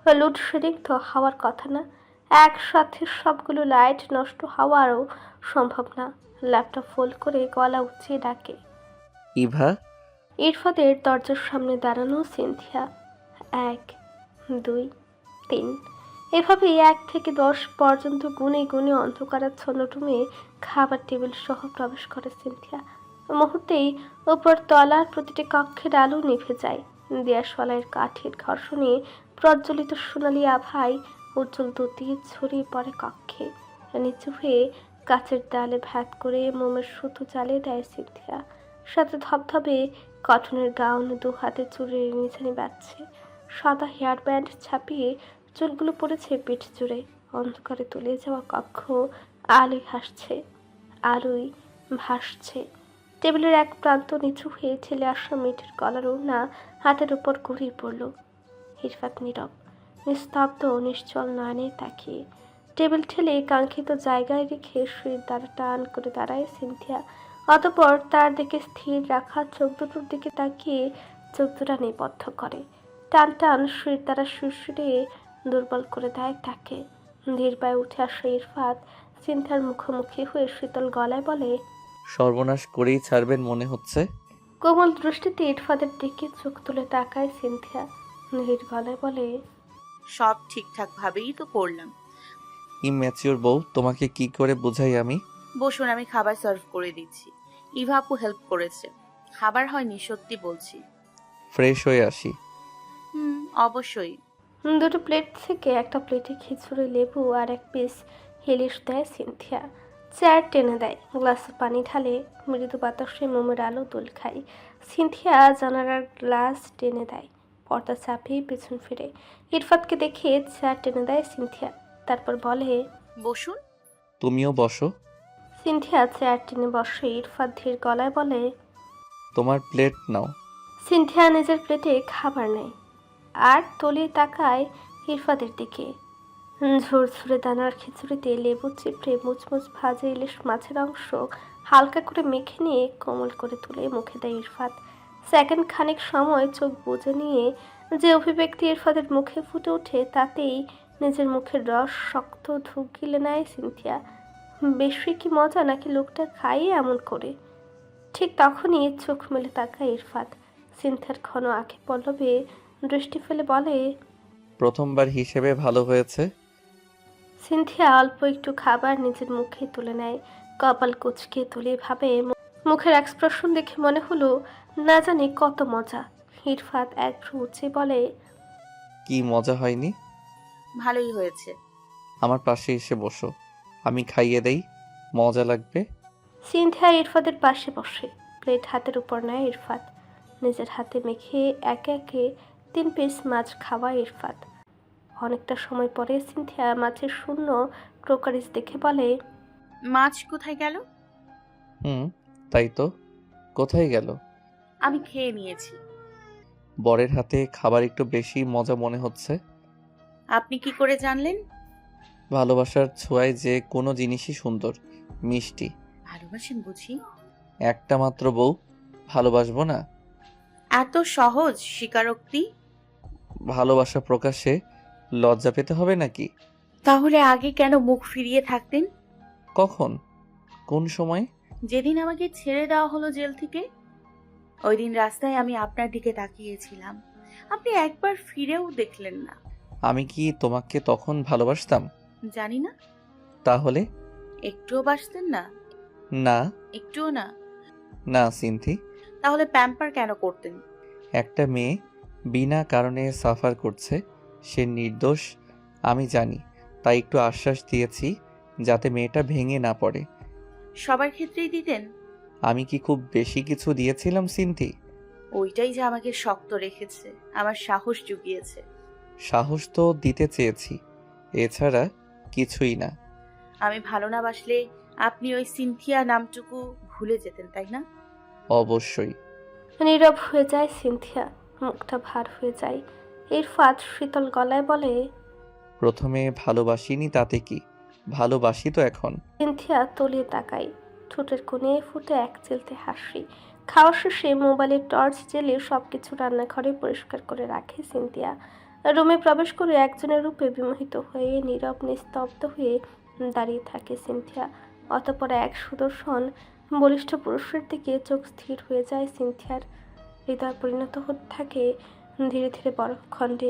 লোডশেডিং তো হওয়ার কথা না, একসাথে সবগুলো লাইট নষ্ট হওয়ারও সম্ভব না। ল্যাপটপ ফোল্ড করে গলা উঁচিয়ে ডাকে। ইভা, ইরফাতের দরজার সামনে দাঁড়ানো সিনথিয়া। 1, 2, 3, এভাবেই 1 থেকে 10 পর্যন্ত গুনে গুনে অন্ধকারাচ্ছন্ন রুমে খাবার টেবিল সহ প্রবেশ করে সিনথিয়া। মুহূর্তেই উপর তলার প্রতিটি কক্ষের আলো নিভে যায়। দেয়াশওয়ালার কাঠের ঘর্ষণে প্রজ্বলিত সোনালি আভায় উজ্জ্বল দ্যুতি ছড়িয়ে পড়ে কক্ষে। নিচু হয়ে কাচের দেয়ালে ভ্যাত করে মোমের সুতো জ্বালিয়ে দেয় সিনথিয়া। সাথে ধবধবে কটনের গাউন, 2 হাতে চুড়ির নিছানি বাজছে। সাদা হেয়ার ব্যান্ড ছাপিয়ে চুলগুলো পড়েছে পিঠ জুড়ে। অন্ধকারে তলিয়ে যাওয়া কক্ষ আলোয় হাসছে, আলোয় ভাসছে। টেবিলের এক প্রান্ত নিচু হয়ে ঠেলে আসা মেয়েটির গলার ওড়না হাতের উপর গড়িয়ে পড়ল। ইরফাত নীরব, নিস্তব্ধ, নিশ্চল নয়নে তাকিয়ে। টেবিল ঠেলে কাঙ্ক্ষিত জায়গায় রেখে শুয়ে দ্বারা টান করে দাঁড়ায় সিনথিয়া। অতঃপর তার দিকে স্থির রাখা চোখ দুটোর দিকে তাকিয়ে চোখ দুটা নিবদ্ধ করে। টান টান শুয়ে দ্বারা শুশুরে দুর্বল করে দেয় তাকে। ধীর পায়ে উঠে আসা ইরফাত সিনথিয়ার মুখোমুখি হয়ে শীতল গলায় বলে, সর্বনাশ করেই ছাড়বেন মনে হচ্ছে। কোমল দৃষ্টিতে ইরফাতের দিকে চোখ তুলে তাকায় সিনথিয়া। ধীর গলায় বলে, সব ঠিকঠাক ভাবেই তো করলাম। ইম্যাচিওর বউ, তোমাকে কি করে বোঝাই আমি? বসুন, আমি খাবার সার্ভ করে দিচ্ছি। ইভা আপু হেল্প করেছে। খাবার হয়নি, সত্যি বলছি। ফ্রেশ হয়ে আসি। অবশ্যই। 2 প্লেট থেকে একটা প্লেটে খিচুড়ি, লেবু আর 1 পিস ইলিশ দেয় সিনথিয়া। চেয়ার টেনে দেয়, গ্লাসে পানি ঢালে। মৃদু বাতাসে মোমের আলো দোল খায়। সিনথিয়া জানালার গ্লাস টেনে দেয়, পর্দা চাপিয়ে পেছন ফিরে। ইরফাতকে দেখে চেয়ার টেনে দেয় সিনথিয়া, তারপর বলে, বসুন। তুমিও বসো। সিনথিয়া চেয়ার টেনে বসে। ইরফাত ধীর গলায় বলে, তোমার প্লেট নাও। সিনথিয়া নিজের প্লেটে খাবার নেয় আর তলিয়ে তাকায় ইরফাতের দিকে। ঝুরঝুরে দানার খিচুড়িতে লেবু চিপড়ে মুচমুচ ভাজা ইলিশ মাছের অংশ হালকা করে মেখে নিয়ে কোমল করে তুলে মুখে দেয় ইরফাত। সেকেন্ড খানিক সময় চোখ বুজে নিয়ে যে অভিব্যক্তি ইরফাতের মুখে ফুটে ওঠে তাতেই নিজের মুখের রস শক্ত ঢুক গিলে নেয় সিনথিয়া। বেশি কি মজা নাকি লোকটা খাইয়ে এমন করে? ঠিক তখনই চোখ মেলে তাকায় ইরফাত। সিনথিয়ার ঘন আঁখি পল্লবে দৃষ্টি ফেলে বলে, প্রথমবার হিসেবে ভালো হয়েছে। সিনথিয়া অল্প একটু খাবার নিজের মুখে তুলে নেয়, কপাল কুঁচকে তুলে ভাবে মুখের এক্সপ্রেশন দেখে মনে হলো না জানি কত মজা। ইরফাত এক ভ্রু উঁচিয়ে বলে, কি মজা হয়নি? ভালোই হয়েছে। আমার পাশে এসে বসো, আমি খাইয়ে দেই, মজা লাগবে। সিনথিয়া ইরফাতের পাশে বসে প্লেট হাতের উপর নেয় ইরফাত। নিজের হাতে মেখে একে একে 3 পিস মাছ খাওয়ায় ইরফাত। অনেকটা সময় পরে সিনথিয়া মাছের শূন্য ক্রোকারিজ দেখে বলে, মাছ কোথায় গেল? তাই তো, কোথায় গেল? আমি খেয়ে নিয়েছি। বরের হাতে খাবার একটু বেশি মজা মনে হচ্ছে। আপনি কি করে জানলেন? ভালোবাসার ছোঁয়ায় যে কোনো জিনিসই সুন্দর, মিষ্টি। ভালোবাসেন বুঝি? একটা মাত্র বউ, ভালোবাসবো না? এত সহজ স্বীকারোক্তি? ভালোবাসা প্রকাশে লজ্জা পেতে হবে নাকি? তাহলে আগে কেন মুখ ফিরিয়ে থাকতেন? কখন, কোন সময়? যেদিন আমাকে ছেড়ে দেওয়া হলো জেল থেকে, ওই দিন রাস্তায় আমি আপনার দিকে তাকিয়েছিলাম, আপনি একবার ফিরেও দেখলেন না। আমি কি তোমাকে তখন ভালোবাসতাম? জানি না। তাহলে? একটুও বাসতেন না? না। একটুও না? না সিনথি। তাহলে প্যাম্পার কেন করতেন? একটা মেয়ে বিনা কারণে সাফার করছে, সে নির্দোষ আমি জানি, তাই একটু আশ্বাস দিয়েছি যাতে মেয়েটা ভেঙে না পড়ে। সবার ক্ষেত্রেই দিতেন? আমি কি খুব বেশি কিছু দিয়েছিলাম সিনথি? ওইটাই যে আমাকে শক্ত রেখেছে, আমার সাহস জুগিয়েছে। সাহস তো দিতে চেয়েছি, এছাড়া কিছুই না। আমি ভালো না বাসলে আপনি ওই সিনথিয়া নামটুকু ভুলে যেতেন, তাই না? অবশ্যই। নীরব হয়ে যায় সিনথিয়া, মুখটা ভার হয়ে যায়। ইরফাত শীতল গলায় বলে, প্রথমে ভালোবাসিনি তাতে কি, ভালোবাসি তো এখন। সিনথিয়া তলিয়ে তাকায়, ঠোঁটের কোণে ফুটে এক চিলতে হাসি। খাওয়া শেষে মোবাইলের টর্চ জ্বেলে সবকিছু রান্নাঘরে পরিষ্কার করে রাখে সিনথিয়া। রুমে প্রবেশ করে একজনের রূপে বিমোহিত হয়ে নীরব নিস্তব্ধ হয়ে দাঁড়িয়ে থাকে সিনথিয়া। অতঃপর এক সুদর্শন বলিষ্ঠ পুরুষের দিকে চোখ স্থির হয়ে যায় সিনথিয়ার। হৃদয় পরিণত হতে থাকে ধীরে ধীরে বরফখণ্ডে।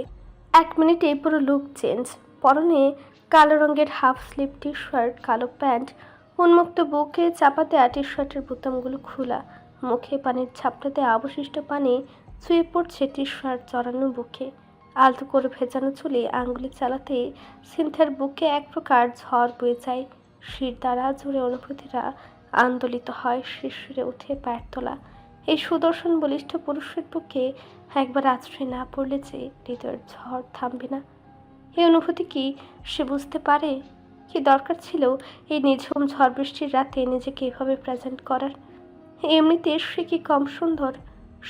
1 মিনিটে পুরো লুক চেঞ্জ। পরনে কালো রঙের হাফ স্লিভ টি শার্ট, কালো প্যান্ট, উন্মুক্ত বুকে চাপা দেয়া টি শার্টের বোতামগুলো খোলা, মুখে পানির ঝাপটাতে অবশিষ্ট পানি ছুঁয়ে পড়ছে টি শার্ট জড়ানো বুকে। আলতো করে ভেজানো চুলে আঙ্গুলি চালাতে সিনথিয়ার বুকে এক প্রকার ঝড় বয়ে যায়। শির দ্বারা জুড়ে অনুভূতিরা আন্দোলিত হয়, শিরশিরে উঠে পায়ের তোলা। এই সুদর্শন বলিষ্ঠ পুরুষের বুকে একবার আশ্রয় না পড়লে যে হৃদয়ের ঝড় থামবে না। এই অনুভূতি কি সে বুঝতে পারে? কি দরকার ছিল এই নিঝুম ঝড় বৃষ্টির রাতে নিজেকে এভাবে প্রেজেন্ট করার? এমনিতে সে কি কম সুন্দর?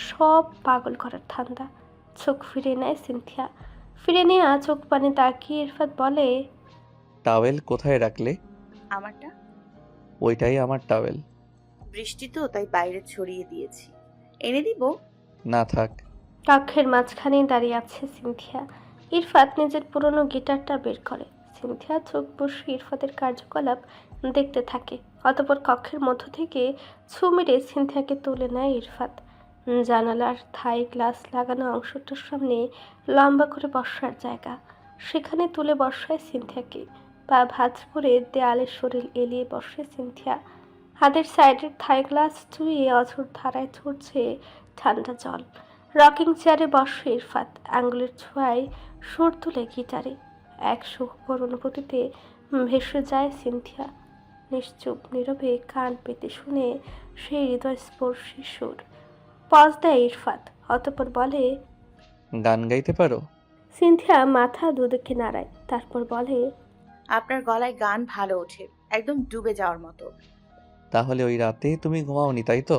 সব পাগল করার ধান্দা। চোখ ফিরে নেয় সিনথিয়া। ফিরে নেয়া চোখ পানে তাকিয়ে ইরফাত বলে, টাওয়েল কোথায় রাখলে? আমারটা? ওইটাই আমার টাওয়েল। বৃষ্টি তো, তাই বাইরে ছড়িয়ে দিয়েছি। এনে দিব? না থাক। কক্ষের মাঝখানে দাঁড়িয়ে আছে সিনথিয়া। ইরফাত নিজের পুরনো গিটারটা বের করে। সিনথিয়া চোখ বসে ইরফাতের কার্যকলাপ দেখতে থাকে। অতঃপর কক্ষের মধ্য থেকে ছু মেরে সিনথিয়াকে তুলে নেয় ইরফাত। জানালার থাই গ্লাস লাগানো অংশটার সামনে লম্বা করে বসার জায়গা, সেখানে তুলে বসায় সিনথিয়াকে। পা ভাঁজ করে দেয়ালে শরীর এলিয়ে বসে সিনথিয়া। হাতের সাইডের থাই গ্লাস চুইয়ে অঝোর ধারায় ঝরছে ঠান্ডা জল। রকিং চেয়ারে বসে ইরফাত, আঙ্গুলের ছোঁয়ায় সুর তুলে গিটারে। এক সুখকর অনুভূতিতে ভেসে যায় সিনথিয়া। নিশ্চুপ নীরবে কান পেতে শুনে সেই হৃদয়স্পর্শী সুর। পজ দেয় ইরফাত, অতঃপর বলে, গান গাইতে পারো? সিনথিয়া মাথা দুদিকে নাড়ায়, তারপর বলে, আপনার গলায় গান ভালো ওঠে, একদম ডুবে যাওয়ার মতো। তাহলে ওই রাতে তুমি ঘুমাওনি তাই তো?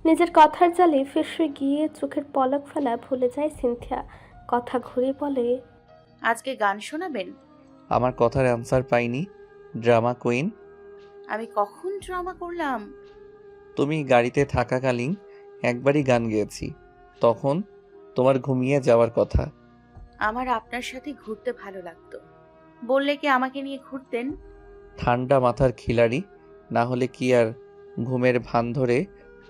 নিজের কথার জালে ফেসে গিয়ে চোখের পলক ফেলা ভুলে যায় সিনথিয়া। কথা ঘুরে বলে, আজকে গান শোনাবেন? আমার কথার অ্যান্সার পাইনি? Drama queen. আমি কখন ড্রামা করলাম? তুমি গাড়িতে থাকাকালীন একবারই গান গেয়েছি, তখন তোমার ঘুমিয়ে যাওয়ার কথা। আমার আপনার সাথে ঘুরতে ভালো লাগতো, বললে কি আমাকে নিয়ে ঘুরতেন? ঠান্ডা মাথার খিলাড়ি, না হলে কি আর ঘুমের ভান ধরে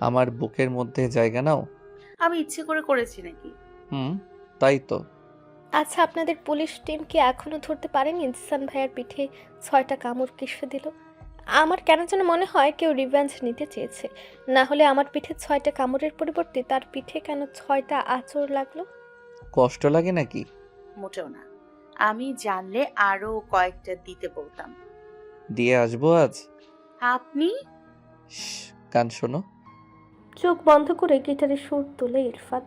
আমার বুকের মধ্যে জায়গা নাও? আমি ইচ্ছে করে করেছি নাকি? হুম, তাই তো। আচ্ছা, আপনাদের পুলিশ টিম কি এখনো ধরতে পারেনি জিসান ভাইয়ার পিঠে 6টা কামড় কিসে দিল? আমার কেন যেন মনে হয় কেউ রিভেঞ্জ নিতে চেয়েছে। না হলে আমার পিঠে 6টা কামড়ের পরিবর্তে তার পিঠে কেন 6টা আঁচড় লাগলো? কষ্ট লাগে নাকি? মোটেও না। আমি জানলে আরো কয়েকটা দিতে বলতাম। দিয়ে আসবো আজ। আপনি? শ্শ্, কান শোনো। চোখ বন্ধ করে গিটারে সুর তোলে ইরফাত,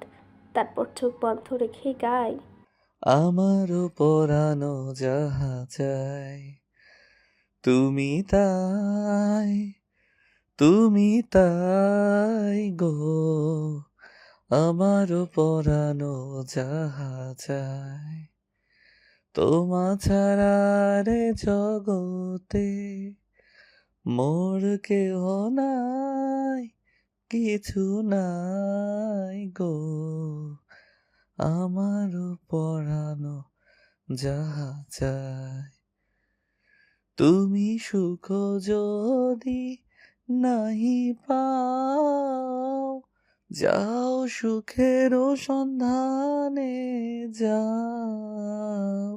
তারপর চোখ বন্ধ রেখেই গায়। আমারও পরানো যাহা চায়, তুমি তাই, তুমি তাই গো। আমারও পরানো যাহা চায়, তোমা ছাড়া রে জগতে মোর কেহ নাই, কিছু নাই গো। আমারও পরানো যাহা চায়, তুমি সুখ যদি নাহি পাও, যাও সুখের সন্ধানে যাও।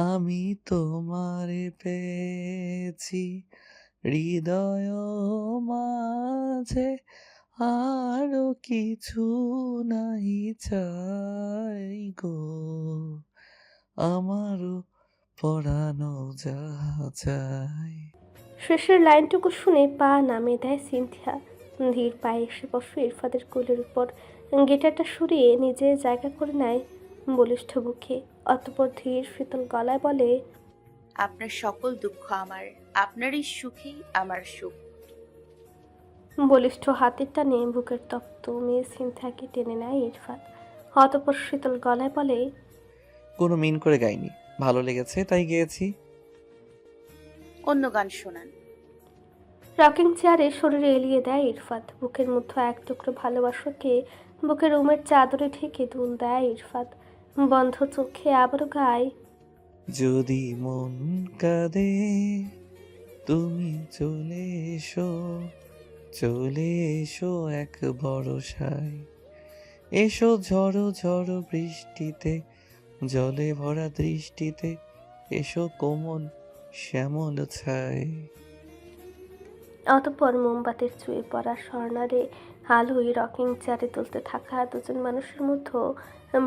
আমি তোমারে পেয়েছি হৃদয় মাঝে, আরো কিছু নাহি চাই গো। আমারও পরানো যাহা চাই। শেষের লাইনটুকু শুনে পা নামিয়ে দেয় সিনথিয়া। ধীর পায়ে এসে বসে ইরফাদের কোলের উপর, গিটারটা সরিয়ে নিজে জায়গা করে নেয় বলিষ্ঠ বুকে। অতঃপর ধীর শীতল গলায় বলে, আপনার সকল দুঃখ আমার, আপনারই সুখেই আমার সুখ। বলিষ্ঠ হাতের টানে বুকের তপ্ত মেয়ে সিনথিয়াকে টেনে নেয় ইরফাত। অতঃপর শীতল গলায় বলে, কোনো মিন করে গাইনি, ভালো লেগেছে তাই গেয়েছি। অন্য গান শোনান। রকিং চেয়ারে শরীরে এলিয়ে দেয় ইরফাত। বুকের মধ্যে এক টুকরো ভালোবাসাকে বুকের রুমের চাদরে ঢেকে দুল দেয় ইরফাত। বন্ধ চোখে আবারও গায়, যদি মন কাঁদে তুমি চলে এসো, চলে এসো এক ভরসায়, এসো ঝড়ো ঝড়ো বৃষ্টিতে, জলে ভরা দৃষ্টিতে, এসো কোমল শ্যামল ছায়। অতঃপর মোমবাতির চুয়ে পড়া স্বর্ণারে আলোয় রকিং চেয়ারে তুলতে থাকা দুজন মানুষের মধ্যে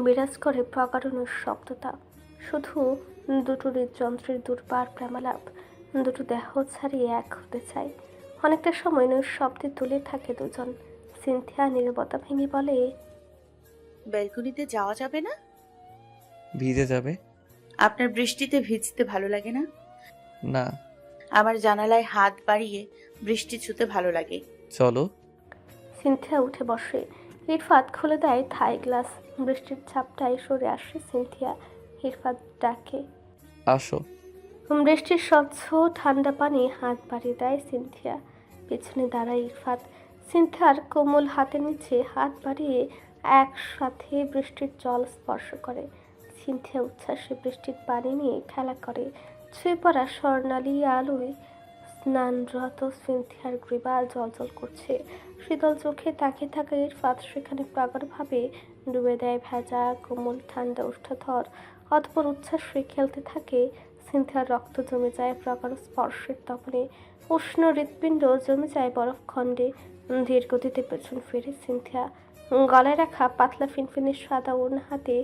বিরাজ করে প্রকারণ শব্দতা। শুধু দুটো হৃদযন্ত্রের দুর্বার প্রেমালাপ, দুটো দেহ ছাড়িয়ে এক হতে চায়। অনেকটা সময় শব্দে তুলে থাকে দুজন। সিনথিয়া নীরবতা ভেঙে বলে, ব্যালকনিতে যাওয়া যাবে না? ভিজে যাবে। আপনার বৃষ্টিতে ভিজতে ভালো লাগে না? না। আমার জানালায় হাত বাড়িয়ে বৃষ্টি ছুঁতে ভালো লাগে। চলো। সিনথিয়া উঠে বসে। ইরফাত খুলে দেয় থাই গ্লাস। বৃষ্টির ছাপটায় সরে আসে সিনথিয়া। ইরফাত ডাকে, আসো। বৃষ্টির স্বচ্ছ ঠান্ডা পানি হাত বাড়িয়ে দেয় সিনথিয়া। পেছনে দাঁড়ায় ইরফাত। সিনথিয়ার কোমল হাতের নিচে হাত বাড়িয়ে একসাথে বৃষ্টির জল স্পর্শ করে। সিনথিয়া উচ্ছ্বাসে বৃষ্টির পানি নিয়ে খেলা করে। ছুঁয়ে পড়া স্বর্ণালী আলোয় স্নানরত সিনথিয়ার গ্রীবা জ্বলজ্বল করছে। শীতল চোখে তাকিয়ে থাকা ইরফাত সেখানে প্রগাঢ়ভাবে ডুবে দেয় ভেজা কোমল ঠান্ডা উষ্ঠধর। অতঃপর উচ্ছ্বাসে খেলতে থাকে। সিনথিয়ার রক্ত জমে যায় প্রগাঢ় স্পর্শের তপনে। উষ্ণ হৃৎপিণ্ড জমে যায় বরফ খণ্ডে। ধীর গতিতে পেছন ফিরে সিনথিয়া। গলায় রাখা পাতলা ফিনফিনে সাদা ওড়না হাতে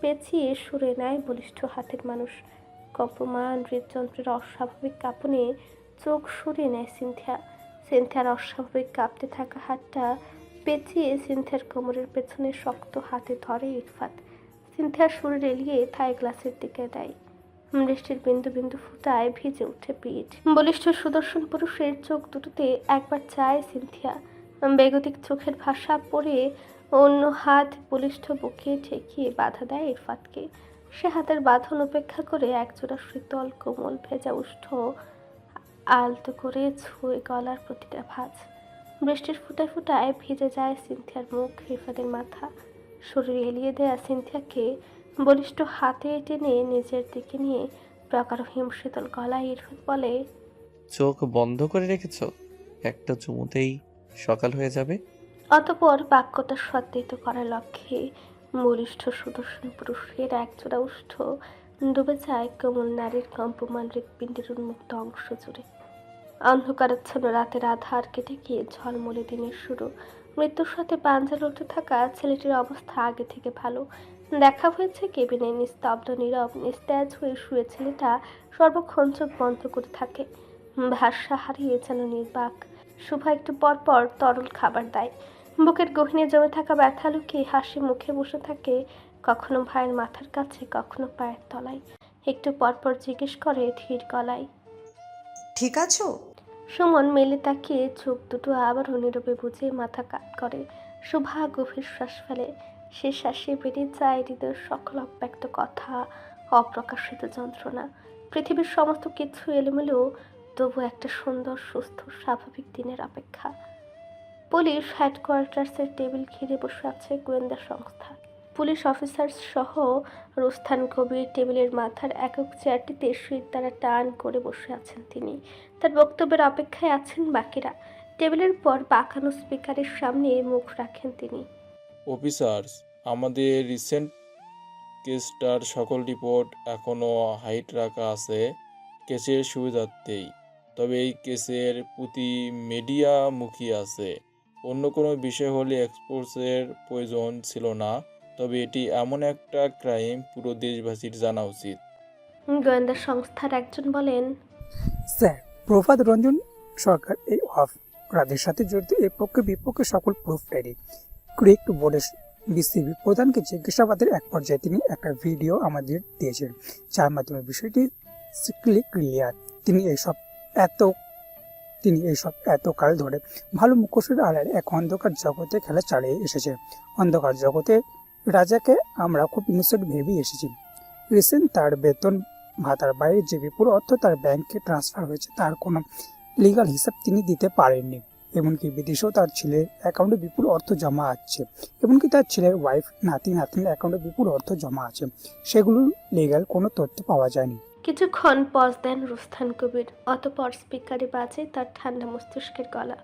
পেঁচিয়ে সরে নেয় বলিষ্ঠ হাতের মানুষ। কম্পমান হৃদযন্ত্রের অস্বাভাবিক কাঁপনে চোখ সরিয়ে নেয় সিনথিয়া। সিনথিয়ার অস্বাভাবিক কাঁপতে থাকা হাতটা পেঁচিয়ে সিনথিয়ার কোমরের পেছনে শক্ত হাতে ধরে ইরফাত। সিনথিয়ার শরীর এলিয়ে থাই গ্লাসের দিকে দেয়। বৃষ্টির বিন্দু বিন্দু ফুটায় ভিজে উঠে পিঠ। বলিষ্ঠ সুদর্শন পুরুষের চোখ দুটোতে একবার চায় সিনথিয়া। বেগতিক চোখের ভাষা পড়ে অন্য হাত বলিষ্ঠ বুকে ঠেকিয়ে বাধা দেয় ইরফাতকে। সে হাতের বাঁধন উপেক্ষা করে একজোড়া শীতল কোমল ভেজা উষ্ঠ আলতো করে ছুঁয়ে গলার প্রতিটা ভাঁজ। বৃষ্টির ফুটায় ফুটায় ভিজে যায় সিনথিয়ার মুখ, রিফাতের মাথা। শরীর এলিয়ে দেয়া সিনথিয়াকে বলিষ্ঠ হাতে টেনে নিজের দিকে নিয়ে প্রকার হিমশীতল গলায় ইরফাত বলে, চোখ বন্ধ করে রেখেছ? একটা চুমুতেই সকাল হয়ে যাবে। অতঃপর বাক্যটা সত্যায়িত করার লক্ষ্যে বলিষ্ঠ সুদর্শন পুরুষের একজোড়া উষ্ঠ ডুবে যায় কোমল নারীর কম্পমান হৃৎপিণ্ডের উন্মুক্ত অংশ জুড়ে। অন্ধকারাচ্ছন্ন রাতের আধার কেটে গিয়ে ঝলমলে দিনের শুরু। মৃত্যুর সাথে পাঞ্জা লড়তে থাকা ছেলেটির অবস্থা আগে থেকে ভালো। দেখা হয়েছে কেবিনে নিস্তব্ধ নীরব নিস্তেজ হয়ে শুয়ে ছেলেটা সর্বক্ষণ চোখ বন্ধ করে থাকে, ভাষা হারিয়ে যেন নির্বাক। শুভা একটু পর পর তরল খাবার দেয়। বুকের গহীনে জমে থাকা ব্যথা লুকিয়ে হাসি মুখে বসে থাকে, কখনো ভাইয়ের মাথার কাছে, কখনো পায়ের তলায়। একটু পর পর জিজ্ঞেস করে ধীর গলায়, ঠিক আছো? সুমন মেলে তাকিয়ে চোখ দুটো আবারও নীরবে বুঝে মাথা কাত করে। শুভা গভীর শ্বাস ফেলে। সে শ্বাসে বেরিয়ে যায় হৃদয়ের সকল অব্যক্ত কথা, অপ্রকাশিত যন্ত্রণা। পৃথিবীর সমস্ত কিছু এলোমেলো, তবু একটা সুন্দর সুস্থ স্বাভাবিক দিনের অপেক্ষা। পুলিশ হেডকোয়ার্টার্সের টেবিল ঘিরে বসে আছে গোয়েন্দা সংস্থা। পুলিশ অফিসার সহ রুস্থান কবির টেবিলের মাথার একক চেয়ারটিতে শীত দ্বারা টান করে বসে আছেন তিনি। তার বক্তব্যের অপেক্ষায় আছেন বাকিরা। টেবিলের পর বাঁকানো স্পিকারের সামনে মুখ রাখেন তিনি। অফিসার্স, আমাদের রিসেন্ট কেসটার সকল রিপোর্ট এখনও হাইট রাখা আছে কেসের সুবিধার্থেই। তবে এই কেসের প্রতি মিডিয়া মুখী আছে। অন্য কোনো বিষয় হলে এক্সপোজের প্রয়োজন ছিল না, তবে এটি এমন একটা ক্রাইম পুরো দেশবাসীর জানা উচিত। গোয়েন্দা সংস্থার একজন বলেন, স্যার, প্রভাত রঞ্জন সরকার এই অপরাধের সাথে জড়িত এর পক্ষে বিপক্ষে সকল প্রুফ রেডি। ক্রিকেট বোর্ডের বিসিবি প্রধানকে জিজ্ঞাসাবাদের এক পর্যায়ে তিনি একটা ভিডিও আমাদের দিয়েছেন, যার মাধ্যমে বিষয়টি স্ট্রিক্টলি ক্লিয়ার। তিনি এইসব এতকাল ধরে ভালো মুখোশের আড়ালে এক অন্ধকার জগতে খেলা চালিয়ে এসেছে। অন্ধকার জগতে রাজাকে আমরা খুব ইনোসেন্ট ভেবেই এসেছি। রিসেন্ট তার বেতন ভাতার বাইরে যে বিপুল অর্থ তার ব্যাংকে ট্রান্সফার হয়েছে তার কোনো লিগাল হিসাব তিনি দিতে পারেননি। এমনকি বিদেশেও তার ছেলের অ্যাকাউন্টে বিপুল অর্থ জমা আছে, এমনকি তার ছেলের ওয়াইফ নাতিনের অ্যাকাউন্টে বিপুল অর্থ জমা আছে, সেগুলোর লিগাল কোনো তথ্য পাওয়া যায়নি। কিছুক্ষণ পজ দেন রুস্থান কবির। অতঃপর স্পিকারে বাজে তার ঠান্ডা মস্তিষ্কের গলা।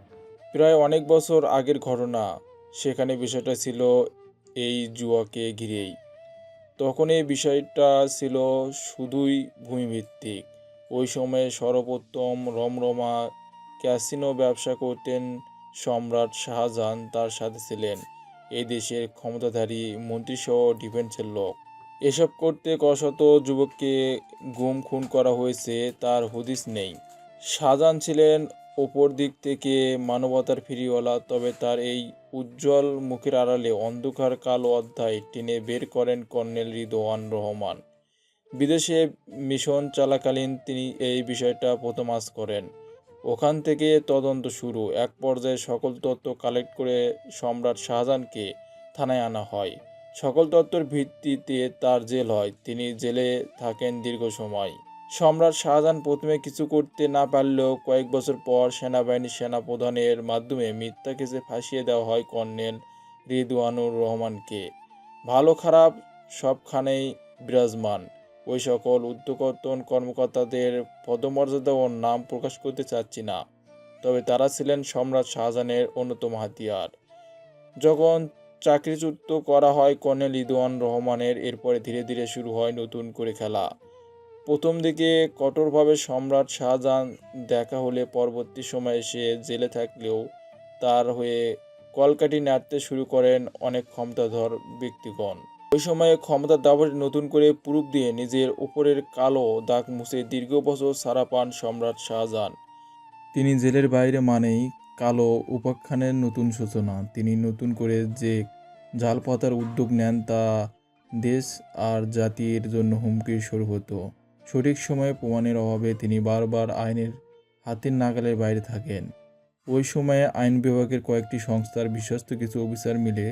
প্রায় অনেক বছর আগের ঘটনা। সেখানে বিষয়টা ছিল এই জুয়াকে ঘিরেই। তখন এই বিষয়টা ছিল শুধুই ভূমিভিত্তিক। ওই সময়ে সর্বপ্রথম রমরমা ক্যাসিনো ব্যবসা করতেন সম্রাট শাহজাহান। তার সাথে ছিলেন এই দেশের ক্ষমতাধারী মন্ত্রীসহ ডিফেন্সের লোক। এসব করতে কশত যুবককে গুম খুন করা হয়েছে তার হদিস নেই। শাহজাহান ছিলেন ওপর দিক থেকে মানবতার ফিরিওয়ালা, তবে তার এই উজ্জ্বল মুখের আড়ালে অন্ধকার কালো অধ্যায় টেনে বের করেন কর্নেল রিদওয়ান রহমান। বিদেশে মিশন চলাকালীন তিনি এই বিষয়টা প্রথম আঁচ করেন। ওখান থেকে তদন্ত শুরু। এক পর্যায়ে সকল তথ্য কালেক্ট করে সম্রাট শাহজাহানকে থানায় আনা হয়। সকল তথ্যের ভিত্তিতে তার জেল হয়। তিনি জেলে থাকেন দীর্ঘ সময়। সম্রাট শাহজাহান প্রথমে কিছু করতে না পারলেও কয়েক বছর পর সেনাবাহিনীর সেনাপ্রধানের মাধ্যমে মিথ্যা কেসে ফাঁসিয়ে দেওয়া হয় কর্নেল রিদওয়ানুর রহমানকে। ভালো খারাপ সবখানেই বিরাজমান। ওই সকল ঊর্ধ্বতন কর্মকর্তাদের পদমর্যাদা ও নাম প্রকাশ করতে চাচ্ছি না, তবে তারা ছিলেন সম্রাট শাহজাহানের অন্যতম হাতিয়ার। যখন চাকরিচ্যুত করা হয় কর্নেল রিদওয়ান রহমানের, এরপরে ধীরে ধীরে শুরু হয় নতুন করে খেলা। প্রথম দিকে কঠোরভাবে সম্রাট শাহজাহান দেখা হলে পরবর্তী সময়ে সে জেলে থাকলেও তার হয়ে কলকাঠি নাড়তে শুরু করেন অনেক ক্ষমতাধর ব্যক্তিগণ। ওই সময়ে ক্ষমতার দাপটে নতুন করে প্রুফ দিয়ে নিজের উপরের কালো দাগ মুছে দীর্ঘ বছর ছাড়া পান সম্রাট শাহজাহান। তিনি জেলের বাইরে মানেই কালো উপাখ্যানের নতুন সূচনা। তিনি নতুন করে যে জাল পাতার উদ্যোগ নেন তা দেশ আর জাতির জন্য হুমকির স্বরূপ হতো। সঠিক সময়ে প্রমাণের অভাবে তিনি বারবার আইনের হাতের নাগালের বাইরে থাকেন। ওই সময়ে আইন বিভাগের কয়েকটি সংস্থার বিশ্বস্ত কিছু অফিসার মিলে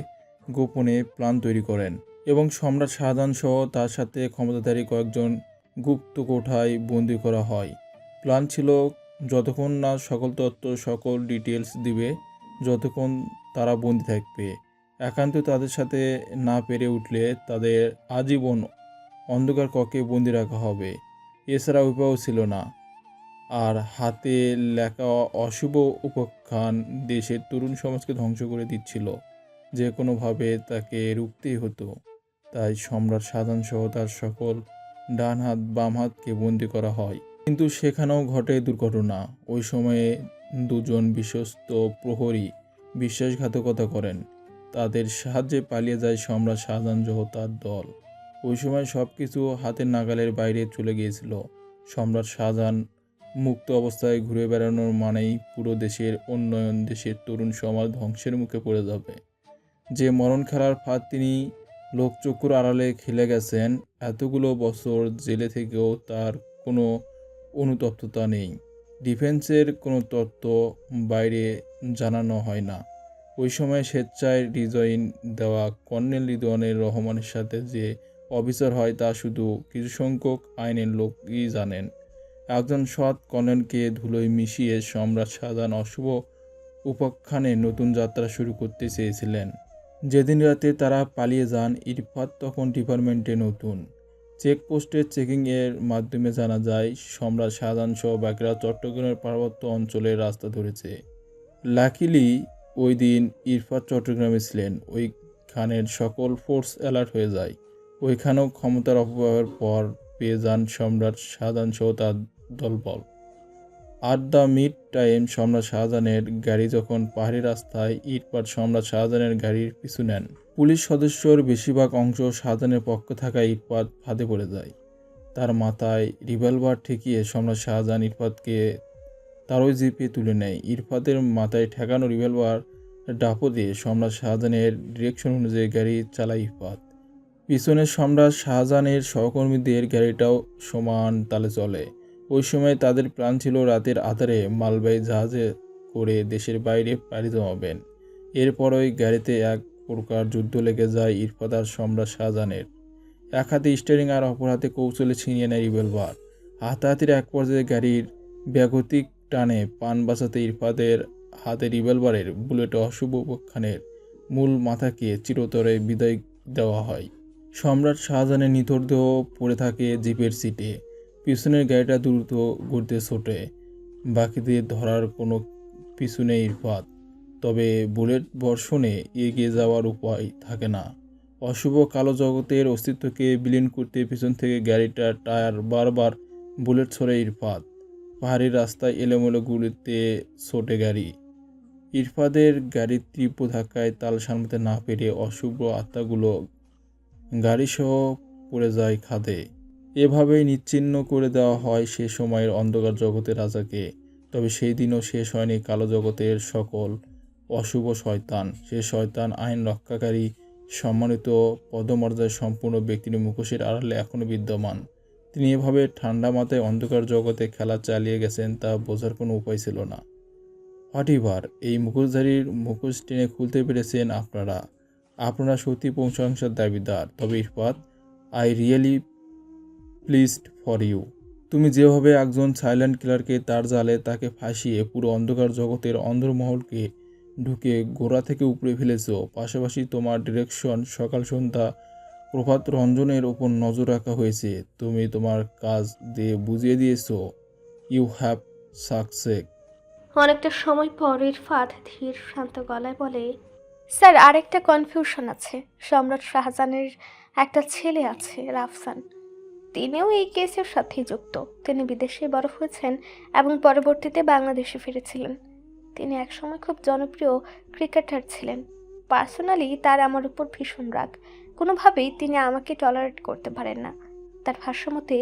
গোপনে প্ল্যান তৈরি করেন। এবং সম্রাট শাহজাহান সহ তার সাথে ক্ষমতাধারী কয়েকজন গুপ্ত কোঠায় বন্দি করা হয়। প্ল্যান ছিল যতক্ষণ না সকল তথ্য সকল ডিটেলস দিবে, যতক্ষণ তারা বন্দি থাকবে। একান্ত তাদের সাথে না পেরে উঠলে তাদের আজীবন অন্ধকার কক্ষে বন্দি রাখা হবে। এছাড়া উপায়ও ছিল না। আর হাতে লেখা অশুভ উপাখ্যান দেশের তরুণ সমাজকে ধ্বংস করে দিচ্ছিল। যে কোনোভাবে তাকে রুখতেই হতো। তাই সম্রাট শাহজাহান সহ তার সকল ডান হাত বাম হাতকে বন্দি করা হয়। কিন্তু সেখানেও ঘটে দুর্ঘটনা। ওই সময়ে দুজন বিশ্বস্ত প্রহরী বিশ্বাসঘাতকতা করেন। তাদের সাহায্যে পালিয়ে যায় সম্রাট শাহজাহান সহ তার দল। ওই সময় সব কিছু হাতের নাগালের বাইরে চলে গিয়েছিল। সম্রাট শাহজাহান মুক্ত অবস্থায় ঘুরে বেড়ানোর মানেই পুরো দেশের উন্নয়ন, দেশের তরুণ সমাজ ধ্বংসের মুখে পড়ে যাবে। যে মরণ খেলার ফাঁদ তিনি লোকচক্ষুর আড়ালে খেলে গেছেন, এতগুলো বছর জেলে থেকেও তার কোনো অনুতপ্ততা নেই। ডিফেন্সের কোনো তথ্য বাইরে জানানো হয় না। ওই সময় স্বেচ্ছায় রিজাইন দেওয়া কর্নেল রিদওয়ানুর রহমানের সাথে যে অফিসার হয় তা শুধু কিছু সংখ্যক আইনের লোকই জানেন। একজন সৎ কর্নেলকে ধুলোয় মিশিয়ে সম্রাট শাহজাহান অশুভ উপাখ্যানে নতুন যাত্রা শুরু করতে চেয়েছিলেন। যেদিন রাতে তারা পালিয়ে যান, ইরফাত তখন ডিপার্টমেন্টে নতুন। চেকপোস্টের চেকিংয়ের মাধ্যমে জানা যায় সম্রাট শাহজাহান সহ বাকিরা চট্টগ্রামের পার্বত্য অঞ্চলের রাস্তা ধরেছে। লাকিলি ওই দিন ইরফাত চট্টগ্রামে ছিলেন। ওইখানের সকল ফোর্স অ্যালার্ট হয়ে যায়। ওইখানেও ক্ষমতার অপব্যবহার পর পেয়ে যান সম্রাট শাহজাহান সহ তার দলবল। আট দ্য মিড টাইম সম্রাট শাহজাহানের গাড়ি যখন পাহাড়ি রাস্তায়, ইরফাত সম্রাট শাহজাহানের গাড়ির পিছু নেন। পুলিশ সদস্যর বেশিরভাগ অংশ শাহজাহানের পক্ষে থাকা ইরফাত ফাঁদে পড়ে যায়। তার মাথায় রিভলভার ঠেকিয়ে সম্রাট শাহজাহান ইরফাতকে তার ওই জিপে তুলে নেয়। ইরফাতের মাথায় ঠেকানো রিভলভার ডাপো দিয়ে সম্রাট শাহজাহানের ডিরেকশন অনুযায়ী গাড়ি চালায় ইরফাত। পিছনে সম্রাট শাহজাহানের সহকর্মীদের গাড়িটাও সমান তালে চলে। ওই সময় তাদের প্ল্যান ছিল রাতের আধারে মালবাহী জাহাজে করে দেশের বাইরে পাড়ি জমাবেন। এরপর ওই গাড়িতে এক প্রকার যুদ্ধ লেগে যায় ইরফাত আর সম্রাট শাহজাহানের। এক হাতে স্টিয়ারিং আর অপর হাতে কৌশলে ছিনিয়ে নেয় রিভলভার। হাতাহাতির এক পর্যায়ে গাড়ির ব্যাগতিক টানে পান বাঁচাতে ইরফাতের হাতে রিভলভারের বুলেট অশুভ উপাখ্যানের মূল মাথাকে চিরতরে বিদায় দেওয়া হয়। সম্রাট শাহজাহানের নিথর দেহ পড়ে থাকে জিপের সিটে। পিছনের গাড়িটা দ্রুত ঘুরতে ছোটে। বাকিদের ধরার কোনো পিছু নেই ইরফাত। তবে বুলেট বর্ষণে এগিয়ে যাওয়ার উপায় থাকে না। অশুভ কালো জগতের অস্তিত্বকে বিলীন করতে পিছন থেকে গাড়িটার টায়ার বারবার বুলেট ছড়ে ইরফাত। পাহাড়ি রাস্তায় এলোমেলো গুলিতে ছোটে গাড়ি। ইরফাদের গাড়ির তীব্র ধাক্কায় তাল সামলাতে না পেরে অশুভ আত্মাগুলো গাড়িসহ পড়ে যায় খাদে। এভাবেই নিশ্চিহ্ন করে দেওয়া হয় সে সময়ের অন্ধকার জগতের রাজাকে। তবে সেই দিনও শেষ হয়নি কালো জগতের সকল অশুভ শয়তান। সে শয়তান আইন রক্ষাকারী সম্মানিত পদমর্যাদায় সম্পূর্ণ ব্যক্তির মুখোশের আড়ালে এখনও বিদ্যমান। তিনি এভাবে ঠান্ডা মাথায় অন্ধকার জগতে খেলা চালিয়ে গেছেন তা বোঝার কোনো উপায় ছিল না। হোয়াটএভার, এই মুখোশধারীর মুখোশ টেনে খুলতে পেরেছেন আপনারা সত্যি প্রশংসার দাবিদার। তবে Irfat, I really pleased for you. তুমি যেভাবে একজন সাইলেন্ট কিলারকে তার জালে তাকে ফাঁসিয়ে পুরো অন্ধকার জগতের অন্দরমহলকে ঢুকে গোড়া থেকে উপড়ে ফেলেছ, পাশাপাশি তোমার ডিরেকশন সকাল সন্ধ্যা প্রভাত রঞ্জনের ওপর নজর রাখা হয়েছে। তুমি তোমার কাজ দিয়ে বুঝিয়ে দিয়েছো ইউ হ্যাভ সাকসেস। অনেকটা সময় পর ইরফাত ধীর শান্ত গলায় বলে, স্যার আরেকটা কনফিউশন আছে। সম্রাট শাহজাহানের একটা ছেলে আছে, রাফসান। তিনিও এই কেসের সাথেই যুক্ত। তিনি বিদেশে বড় হয়েছেন এবং পরবর্তীতে বাংলাদেশে ফিরেছিলেন। তিনি একসময় খুব জনপ্রিয় ক্রিকেটার ছিলেন। পার্সোনালি তার আমার উপর ভীষণ রাগ। কোনোভাবেই তিনি আমাকে টলারেট করতে পারেন না। তার ভাষ্যমতে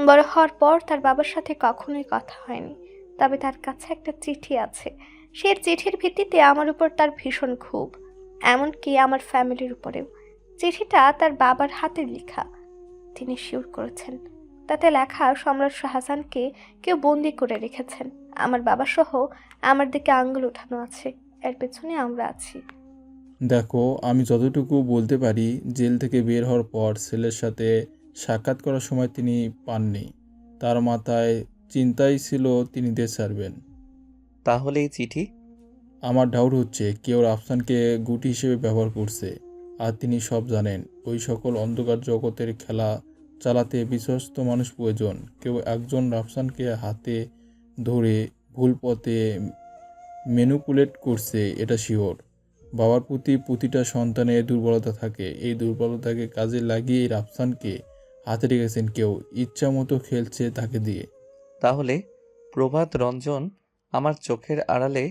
বড় হওয়ার পর তার বাবার সাথে কখনোই কথা হয়নি। তবে তার কাছে একটা চিঠি আছে। সেই চিঠির ভিত্তিতে আমার উপর তার ভীষণ ক্ষোভ, এমনকি আমার ফ্যামিলির উপরেও। চিঠিটা তার বাবার হাতের লেখা। তিনি শিওর করেছেন তাতে লেখা সম্রাট শাহজাহানকে কেউ বন্দি করে রেখেছেন। আমার বাবা সহ আমার দিকে আঙ্গুল উঠানো আছে। এর পেছনে আমরা আছি। দেখো, আমি যতটুকু বলতে পারি, জেল থেকে বের হওয়ার পর ছেলের সাথে সাক্ষাৎ করার সময় তিনি পাননি। তার মাথায় চিন্তাই ছিল তিনি দেশ ছাড়বেন। তাহলে এই চিঠি? আমার ডাউট হচ্ছে কেউ রাফসানকে গুটি হিসেবে ব্যবহার করছে, আর তিনি সব জানেন। ওই সকল অন্ধকার জগতের খেলা চালাতে বিশ্বস্ত মানুষ প্রয়োজন। কেউ একজন রাফসানকে হাতে ধরে ভুল পথে ম্যানিপুলেট করছে, এটা শিওর। বাবার প্রতি প্রতিটা সন্তানের দুর্বলতা থাকে, এই দুর্বলতাকে কাজে লাগিয়ে রাফসানকে হাতে রেখেছেন কেউ, ইচ্ছা মতো খেলছে তাকে দিয়ে। তাহলে প্রভাত রঞ্জন আমার চোখের আড়ালে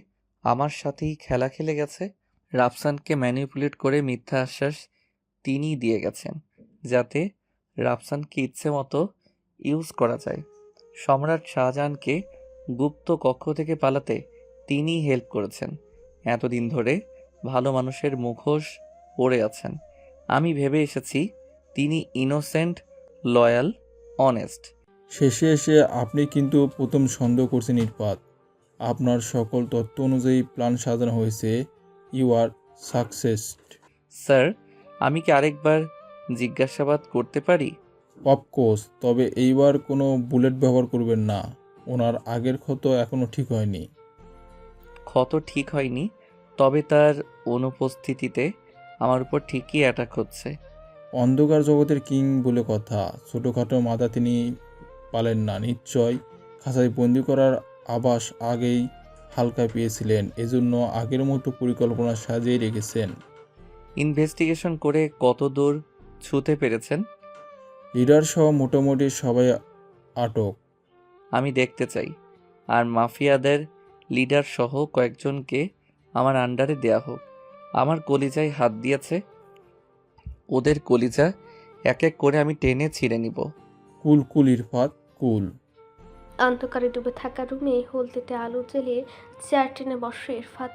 আমার সাথেই খেলা খেলে গেছে। রাফসানকে ম্যানিপুলেট করে মিথ্যা আশ্বাস তিনিই দিয়ে গেছেন, যাতে রাফসানকে ইচ্ছে মতো ইউজ করা যায়। সম্রাট শাহজাহানকে গুপ্ত কক্ষ থেকে পালাতে তিনিই হেল্প করেছেন। এতদিন ধরে ভালো মানুষের মুখোশ পরে আছেন। আমি ভেবে এসেছি তিনি ইনোসেন্ট, লয়াল, অনেস্ট। শেষে এসে আপনি কিন্তু প্রথম সন্দেহ করছেন ইরফাত। আপনার সকল তথ্য অনুযায়ী প্ল্যান সাজানো হয়েছে। You R succeeded. স্যার, আমি কি আরেকবার জিজ্ঞাসাবাদ করতে পারি? অফকোর্স, তবে এইবার কোনো বুলেট ব্যবহার করবেন না। ওনার আগের ক্ষত এখনও ঠিক হয়নি। ক্ষত ঠিক হয়নি, তবে তার অনুপস্থিতিতে আমার উপর ঠিকই অ্যাটাক হচ্ছে। অন্ধকার জগতের কিং বলে কথা, ছোটোখাটো মাথা তিনি পালেন না নিশ্চয়। খাঁচায় বন্দি করার আভাস আগেই হালকা পেয়েছিলেন, এজন্য আগের মতো পরিকল্পনা সাজিয়ে রেখেছেন। ইনভেস্টিগেশন করে কত দূর ছুঁতে পেরেছেন? লিডার সহ মোটামুটি সবাই আটক। আমি দেখতে চাই। আর মাফিয়াদের লিডার সহ কয়েকজনকে আমার আন্ডারে দেয়া হোক। আমার কলিজায় হাত দিয়েছে, ওদের কলিজা এক এক করে আমি টেনে ছিঁড়ে নিব। কুল কুল ইরফাত, কুল। অন্ধকারে ডুবে থাকা রুমে হলদেটে আলো জ্বেলে চেয়ার টেনে বসে ইরফাত।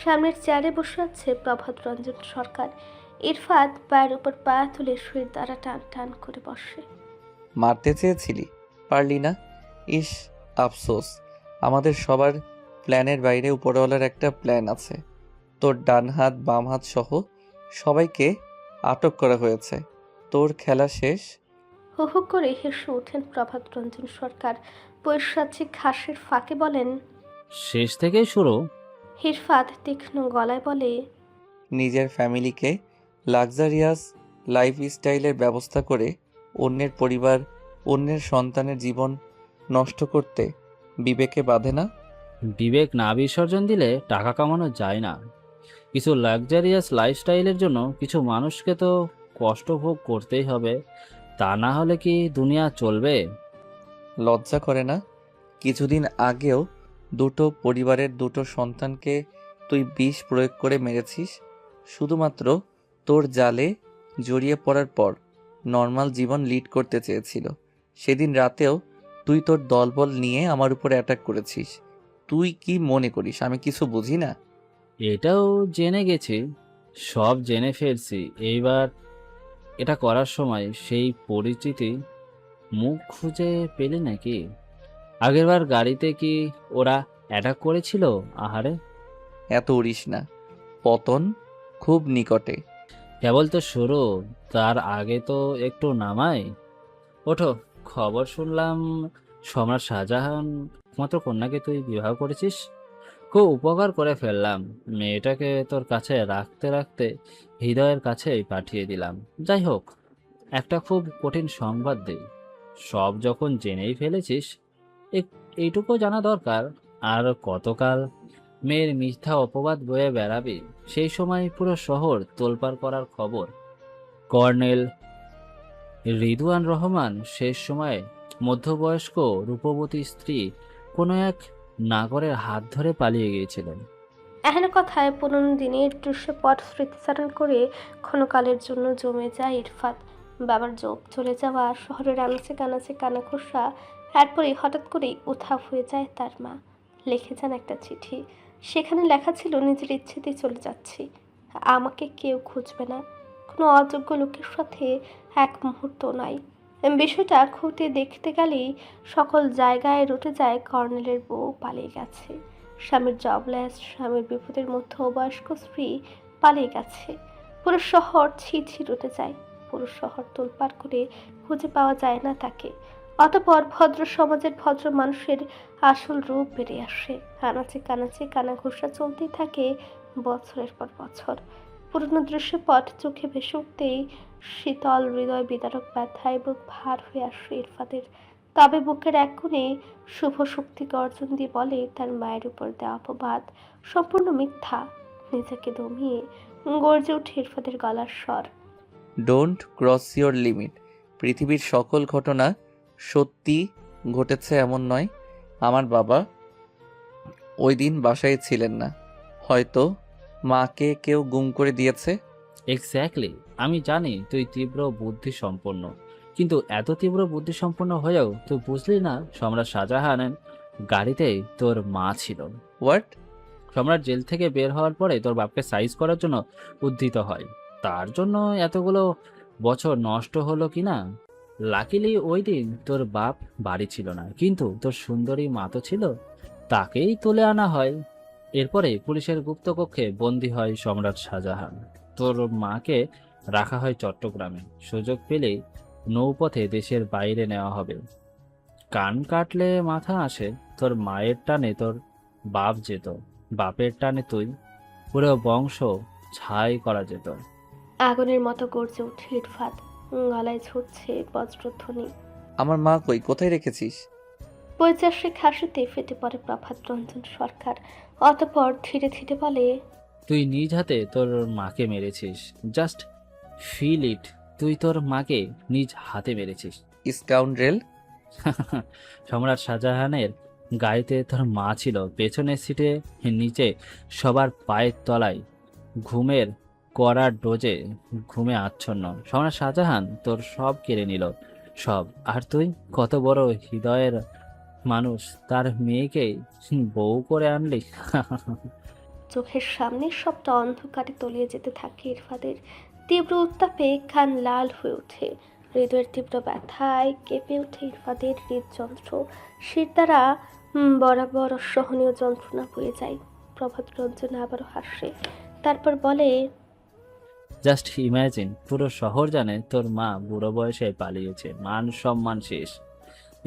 সামনের চেয়ারে বসে আছে প্রভাত রঞ্জন সরকার। ইরফাত পায়ের উপর পা তুলে শুয়ে দ্বারা টান টান করে বসে। মারতে চেয়েছিলি, পারলি না। ইস, আফসোস। আমাদের সবার প্ল্যানের বাইরে উপরওয়ালার একটা প্ল্যান আছে। তোর ডান হাত বাম হাত সহ সবাইকে আটক করা হয়েছে। তোর খেলা শেষ। হু হু করে হেসে ওঠেন প্রভাত রঞ্জন সরকার। পৈশাচিক হাসির ফাঁকে বলেন, শেষ থেকেই শুরু। ইরফাত তীক্ষ্ণ গলায় বলে, নিজের ফ্যামিলিকে লাক্সারিয়াস লাইফস্টাইলের ব্যবস্থা করে অন্যের পরিবার, অন্যের সন্তানের জীবন নষ্ট করতে বিবেকে বাধে না? বিবেক না বিসর্জন দিলে টাকা কামানো যায় না। কিছু লাক্সারিয়াস লাইফস্টাইলের জন্য কিছু মানুষকে তো কষ্ট ভোগ করতেই হবে, তা না হলে কি দুনিয়া চলবে? লজ্জা করে না? কিছুদিন আগেও দুটো পরিবারের দুটো সন্তানকে তুই বিষ প্রয়োগ করে মেরেছিস, শুধুমাত্র তোর জালে জড়িয়ে পড়ার পর নর্মাল জীবন লিড করতে চেয়েছিল। সেদিন রাতেও তুই তোর দলবল নিয়ে আমার উপর অ্যাটাক করেছিস। তুই কি মনে করিস আমি কিছু বুঝি না? এটাও জেনে গেছি, সব জেনে ফেলছি। এইবার এটা করার সময় সেই পরিচিতি মুখ খুঁজে পেলি নাকি? আগেরবার গাড়িতে কি ওরা অ্যাটাক করেছিল? আহারে, এত উড়িস না, পতন খুব নিকটে। কেবল তো শুরু, তার আগে তো একটু নামাই। ওঠো, খবর শুনলাম সম্রাট শাহজাহান একমাত্র কন্যাকে তুই বিবাহ করেছিস। খুব উপকার করে ফেললাম। মেয়েটাকে তোর কাছে রাখতে রাখতে হৃদয়ের কাছেই পাঠিয়ে দিলাম। যাই হোক, একটা খুব কঠিন সংবাদ দেই। সব যখন জেনেই ফেলেছিস, এইটুকু জানা দরকার। আর কতকাল মেয়ের মিথ্যা অপবাদ বয়ে বেড়াবি? সেই সময় পুরো শহর তোলপাড় করার খবর। কর্নেল রিদওয়ান রহমান শেষ সময়ে মধ্যবয়স্ক রূপবতী স্ত্রী কোনো এক নাগরের হাত ধরে পালিয়ে গিয়েছিলেন। এহেন কথায় পুরনো দিনের দৃশ্যপট স্মৃতিচারণ করে ক্ষণকালের জন্য জমে যায় ইরফাত। বাবার জব চলে যাওয়া, শহরের আনাচে কানাচে কানাঘোষা, তারপরে হঠাৎ করেই উধাও হয়ে যায় তার মা। লিখে যান একটা চিঠি। সেখানে লেখা ছিল, নিজের ইচ্ছেতেই চলে যাচ্ছি, আমাকে কেউ খুঁজবে না, কোনো অযোগ্য লোকের সাথে এক মুহূর্ত নাই। বিষয়টা খুঁটিয়ে দেখতে গেলেই সকল জায়গায় রটে যায় কর্নেলের বউ পালিয়ে গেছে। স্বামীর জবলেস, স্বামীর বিপদের মধ্যে বয়স্ক স্ত্রী পালিয়ে গেছে। পুরো শহর ছিঁড় উঠে যায়, পুরো শহর তোলপাড় করে খুঁজে পাওয়া যায় না তাকে। অতঃপর ভদ্র সমাজের ভদ্র মানুষের আসল রূপ বেরিয়ে আসে। আনাচে কানাচে কানাঘুষা চলতেই থাকে বছরের পর বছর। পুরনো দৃশ্যপট চোখে ভেসে উঠতেই শীতল হৃদয় বিদারক ব্যথায় বুক ভার হয়ে আসে ইরফাদের। তবে বুকের এক কোণে শুভ শক্তি গর্জন দিয়ে বলে তার মায়ের উপর দেওয়া অপবাদ সম্পূর্ণ মিথ্যা। নিজেকে দমিয়ে গর্জে ওঠে ইরফাদের গলার স্বর। Don't cross your limit. পৃথিবীর সকল ঘটনা সত্যি ঘটেছে এমন নয়। আমার বাবা ওই দিন বাসায় ছিলেন না, হয়তো মাকে কেউ গুম করে দিয়েছে। এক্স্যাক্টলি, আমি জানি তুই তীব্র বুদ্ধি সম্পন্ন, কিন্তু এত তীব্র বুদ্ধি সম্পন্ন হয়েও তুই বুঝলি না সম্রাট শাহজাহানের গাড়িতেই তোর মা ছিল। হোয়াট? সম্রাট জেল থেকে বের হওয়ার পরে তোর বাপকে সাইজ করার জন্য উদ্ধৃত হয়। তার জন্য এতগুলো বছর নষ্ট হলো কিনা। লাকিলি ওই দিন তোর বাপ বাড়ি ছিল না, কিন্তু তোর সুন্দরী মা তো ছিল, তাকেই তুলে আনা হয়। এরপরে পুলিশের গুপ্তকক্ষে বন্দী হয় সম্রাট শাহজাহান। তোর মাকে রাখা হয় চট্টগ্রামে। সুযোগ পেলেই নৌপথে দেশের বাইরে নেওয়া হবে। কান কাটলে মাথা আসে। তোর মায়ের টানে তোর বাপ যেত, বাপের টানে তুই, পুরো বংশ ছাই করা যেত। আগুনের মতো গর্জে ওঠে ইরফাত, গলায় ঝুঁকছে বজ্রধ্বনি। আমার মা কই? কোথায় রেখেছিস? বৈচারিক হাসিতে ফেটে পড়ে প্রভাত রঞ্জন সরকার। অতঃপর ধীরে ধীরে বলে, তুই নিজ হাতে তোর মাকে মেরেছিস। জাস্ট ফিল ইট, তুই তোর মাকে নিজ হাতে মেরেছিস। স্কাউন্ড্রেল! সম্রাট শাহজাহানের গাড়িতে তোর মা ছিল, পেছনের সিটে নিচে সবার পায়ের তলায়, ঘুমের কড়ার ডোজে ঘুমে আচ্ছন্ন। সম্রাট শাহজাহান তোর সব কেড়ে নিল, সব। আর তুই কত বড় হৃদয়ের মানুষ, তার মেয়েকেই বউ করে আনলি। চোখের সামনে সবটা অন্ধকারে তলিয়ে যেতে থাকে ইরফাদের। তীব্র উত্তাপে কান লাল হয়ে ওঠে, হৃদয়ের তীব্র ব্যথায় কেঁপে ওঠে ইরফাদের হৃদযন্ত্র। শির দ্বারা বরাবর অসহনীয় যন্ত্রণা বয়ে যায়। প্রভাত রঞ্জন আবারও হাসে, তারপর বলে, জাস্ট ইমাজিন, পুরো শহর জানে তোর মা বুড়ো বয়সে পালিয়েছে, মান সম্মান শেষ।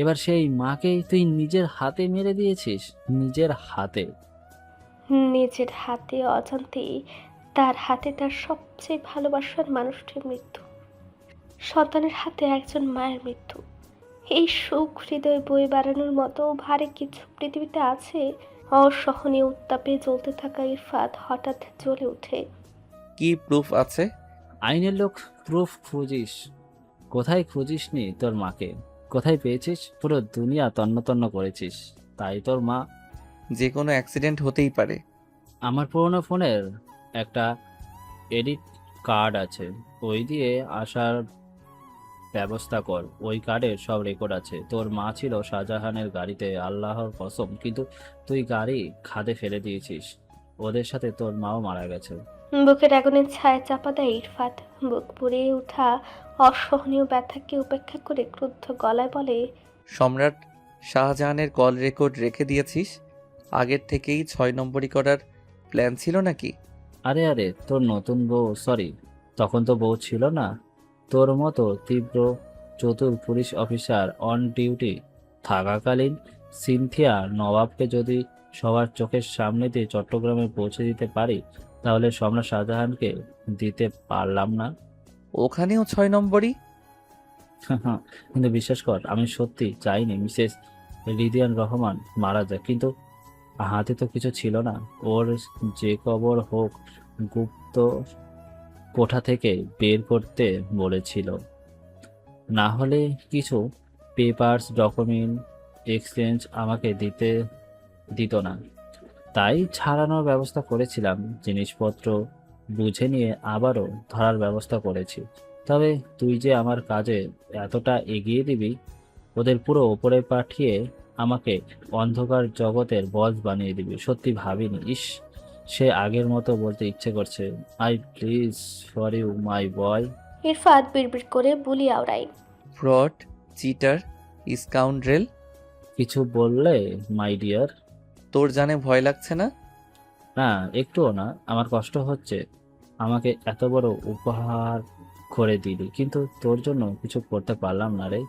এবার সেই মাকেই তুই নিজের হাতে মেরে দিয়েছিস, নিজের হাতে। নিজের হাতে অজান্তেই তার হাতে তার সবচেয়ে ভালোবাসার মানুষটির মৃত্যু, সন্তানের হাতে একজন মায়ের মৃত্যু। এই সুখ হৃদয় বয়ে বেড়ানোর মতো ভারী কিছু পৃথিবীতে আছে? অসহনীয় উত্তাপে জ্বলতে থাকা ইরফাত হঠাৎ জ্বলে ওঠে। কি প্রুফ আছে? আইনের লোক, প্রুফ খুঁজিস? কোথায় খুঁজিস নি তোর মাকে? কোথায় পেয়েছিস? পুরো দুনিয়া তন্ন তন্ন করেছিস, তাই তোর মা। যে কোনো অ্যাক্সিডেন্ট হতেই পারে। আমার পুরোনো ফোনের একটা এডিট কার্ড আছে, ওই দিয়ে আসার ব্যবস্থা কর। ওই কার্ডের সব রেকর্ড আছে। তোর মা ছিল শাহজাহানের গাড়িতে, আল্লাহর কসম, কিন্তু তুই গাড়ি খাদে ফেলে দিয়েছিস। ওদের সাথে তোর মাও মারা গেছে। বুকের আগুনের ছায়া চাপা দেয় ইরফাত। বুক পুড়ে ওঠা অসহনীয় ব্যথাকে উপেক্ষা করে ক্রুদ্ধ গলায় বলে, সম্রাট শাহজাহানের কল রেকর্ড রেখে দিয়েছিস? আগের থেকেই 6 নম্বরই করার প্ল্যান ছিল নাকি? আরে আরে, তোর নতুন বউ, সরি, তখন তো বউ ছিল না। তোর মতো তীব্র চতুর পুলিশ অফিসার অন ডিউটি থাকাকালীন সিনথিয়া নবাবকে যদি সবার চোখের সামনে দিয়ে চট্টগ্রামে পৌঁছে দিতে পারি, তাহলে সম্রাট শাহজাহানকে দিতে পারলাম না। ওখানেও 6 নম্বরই? কিন্তু বিশ্বাস কর, আমি সত্যি চাইনি মিসেস রিদিয়ান রহমান মারা যাক, কিন্তু হাতে তো কিছু ছিল না। ওর যে কবর হোক গুপ্ত কোঠা থেকে বের করতে বলেছিল, না হলে কিছু পেপারস ডকুমেন্ট এক্সচেঞ্জ আমাকে দিত না। তাই ছাড়ানোর ব্যবস্থা করেছিলাম, জিনিসপত্র বুঝে নিয়ে আবারও ধরার ব্যবস্থা করেছি। তবে তুই যে আমার কাজে এতটা এগিয়ে দিবি, ওদের পুরো ওপরে পাঠিয়ে আমাকে অন্ধকার জগতের বস বানিয়ে দিবি, সত্যি ভাবিনি। ইস, সে আগের মতো বলতে ইচ্ছে করছে, I please for you my boy. Irfat বিড়বিড় করে বুলি আওড়ায়, ফ্রড, চিটার, স্কাউন্ড্রেল। কিছু বললে মাই ডিয়ার? তোর জানে ভয় লাগছে না? না, একটুও না। আমার কষ্ট হচ্ছে আমাকে এত বড় উপহার করে দিলি, কিন্তু তোর জন্য কিছু করতে পারলাম না রে।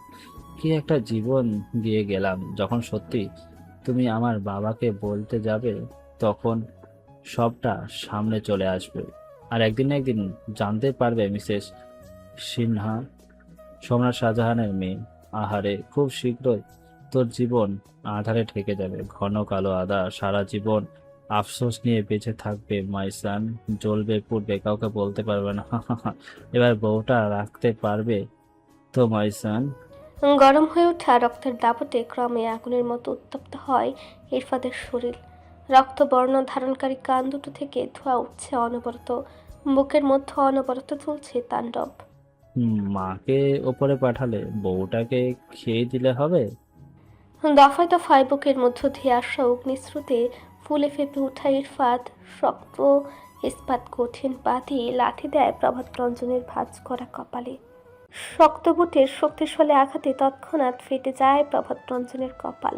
কি একটা জীবন দিয়ে গেলাম। যখন সত্যি তুমি আমার বাবাকে বলতে যাবে, তখন সবটা সামনে চলে আসবে। আর একদিন না একদিন জানতে পারবে মিসেস সিনহা সম্রাট শাহজাহানের মেয়ে। আহারে, খুব শীঘ্রই তোর জীবন আধারে ঠেকে যাবে, ঘন কালো আধা। সারা জীবন আফসোস নিয়ে বেঁচে থাকবে মাইসান, জ্বলবে পুড়বে, কাউকে বলতে পারবে না। এবার বউটা রাখতে পারবে তো মাইসান? গরম হয়ে ওঠা রক্তের দাপটে ক্রমে আগুনের মতো উত্তপ্ত হয় ইরফাদের শরীর। রক্তবর্ণ ধারণকারী কান দুটো থেকে ধোঁয়া উঠছে অনবরত, বুকের মধ্যে অনবরত চলছে তাণ্ডব। মাকে ওপরে পাঠালে বউটাকে খেয়ে দিলে হবে? দফায় দফায় বুকের মধ্য দিয়ে আসা অগ্নিস্রোতে ফুলে ফেপে ওঠা ইরফাত শক্ত ইস্পাত কঠিন পা দিয়ে লাথি দেয় প্রভাত রঞ্জনের ভাঁজ করা কপালে। শক্ত বুটের শক্তিশালী আঘাতে তৎক্ষণাৎ ফেটে যায় প্রভাত রঞ্জনের কপাল।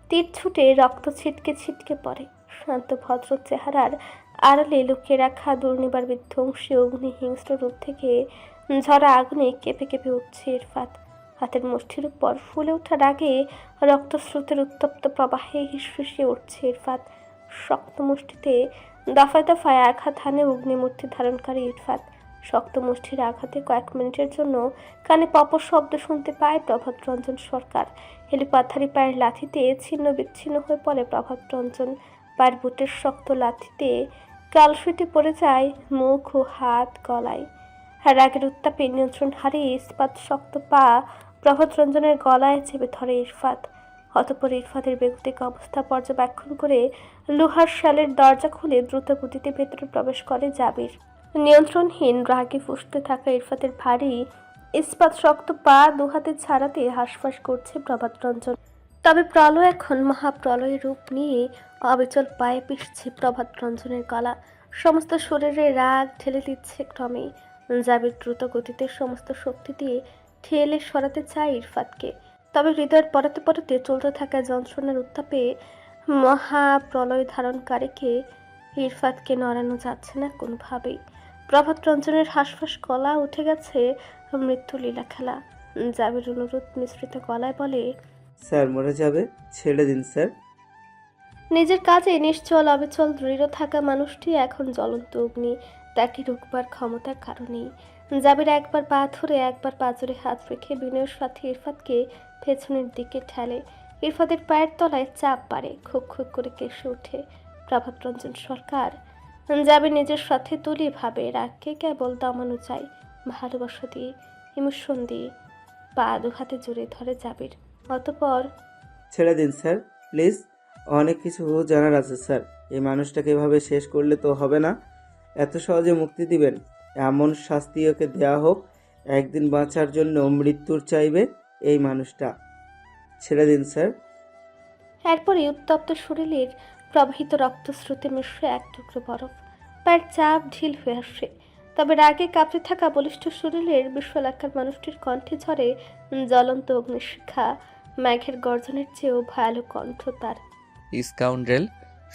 তীর ছুটে রক্ত ছিটকে ছিটকে পড়ে। শান্ত ভদ্র চেহারার আড়ালে লুকিয়ে রাখা দুর্নিবার বিধ্বংসী অগ্নি হিংস্র রূপ থেকে ঝরা আগুনে কেঁপে কেঁপে উঠছে ইরফাত। হাতের মুষ্টির উপর ফুলে ওঠার আগে রক্তস্রোতের উত্তপ্ত প্রবাহে হিসফিসিয়ে উঠছে ইরফাত। শক্ত মুষ্টিতে দফায় দফায় আঘাত হানে অগ্নিমূর্তি ধারণকারী ইরফাত। শক্ত মুষ্টির আঘাতে কয়েক মিনিটের জন্য কানে পপ শব্দ শুনতে পায় প্রভাত রঞ্জন সরকার। হেলিপাথারি পায়ের লাথিতে ছিন্ন বিচ্ছিন্ন হয়ে পড়ে প্রভাত রঞ্জন। পায়ের বুটের শক্ত লাথিতে কালসুটে পড়ে যায় মুখ ও হাত গলায়। রাগের উত্তাপে নিয়ন্ত্রণ হারিয়ে ইস্পাত শক্ত পা প্রভাত রঞ্জনের গলায় চেপে ধরে ইরফাত। অতঃপর ইরফাতের বেগতিক অবস্থা পর্যবেক্ষণ করে লোহার শালের দরজা খুলে দ্রুত গতিতে ভেতরে প্রবেশ করে জাবির। নিয়ন্ত্রণহীন রাগে ফুঁসতে থাকা ইরফাতের ভারী ইস্পাত শক্ত পা দুহাতে ছাড়াতে হাঁসফাঁস করছে প্রভাত রঞ্জন। তবে প্রলয় এখন মহাপ্রলয়ের রূপ নিয়ে অবিচল পায়ে পিষছে প্রভাত রঞ্জনের গলা। সমস্ত শরীরে রাগ ঢেলে দিচ্ছে ক্রমে। জাবির দ্রুত গতিতে সমস্ত শক্তি দিয়ে ঠেলে সরাতে চায় ইরফাতকে। তবে হৃদয়ের পরতে পরতে চলতে থাকা যন্ত্রণার উত্তাপে মহাপ্রলয় ধারণকারীকে ইরফাতকে নড়ানো যাচ্ছে না কোনোভাবেই। প্রভাত রঞ্জনের হাঁসফাঁস গলা উঠে গেছে মৃত্যু লীলা খেলা। জাবির অনুরোধ মিশ্রিত গলায় বলে, স্যার মরে যাবে, ছেড়ে দিন স্যার। নিজের কাজে নিশ্চল অবিচল দৃঢ় থাকা মানুষটি এখন জ্বলন্ত অগ্নি, তাকে রুখবার ক্ষমতার কারণেই। জাবির একবার পা ধরে একবার পাঁজরে হাত রেখে বিনয়ের সাথে ইরফাতকে পেছনের দিকে ঠেলে। ইরফাতের পায়ের তলায় চাপ বাড়ে, খুক খুক করে কেসে ওঠে প্রভাত রঞ্জন সরকার। জাবির নিজের সাথে তুলি ভাবে রাগকে কেবল দমানো যায় ভালোবাসা দিয়ে, ইমোশন দিয়ে। পা দু হাতে জড়িয়ে ধরে জাবির। অতঃপর, ছেড়ে দিন স্যার প্লিজ, অনেক কিছু জানার আছে স্যার। এই মানুষটাকে এভাবে শেষ করলে তো হবে না। এত সহজে মুক্তি দিবেন? এমন শাস্তি ওকে দেওয়া হোক, একদিন বাঁচার জন্য মৃত্যুর চাইবে এই মানুষটা। ছেড়ে দিন স্যার। এরপরই উত্তপ্ত শরীরের প্রবাহিত রক্তস্রোতে মিশে এক টুকরো বরফ। পায়ের চাপ ঢিল হয়ে আসে। তবে রাগে কাঁপতে থাকা বলিষ্ঠ শরীরের বিশ্বলাকার মানুষটির কণ্ঠে ঝরে জ্বলন্ত অগ্নিশিখা। মেঘের গর্জনের চেয়েও ভয়ালো কণ্ঠ তার। স্কাউন্ড্রেল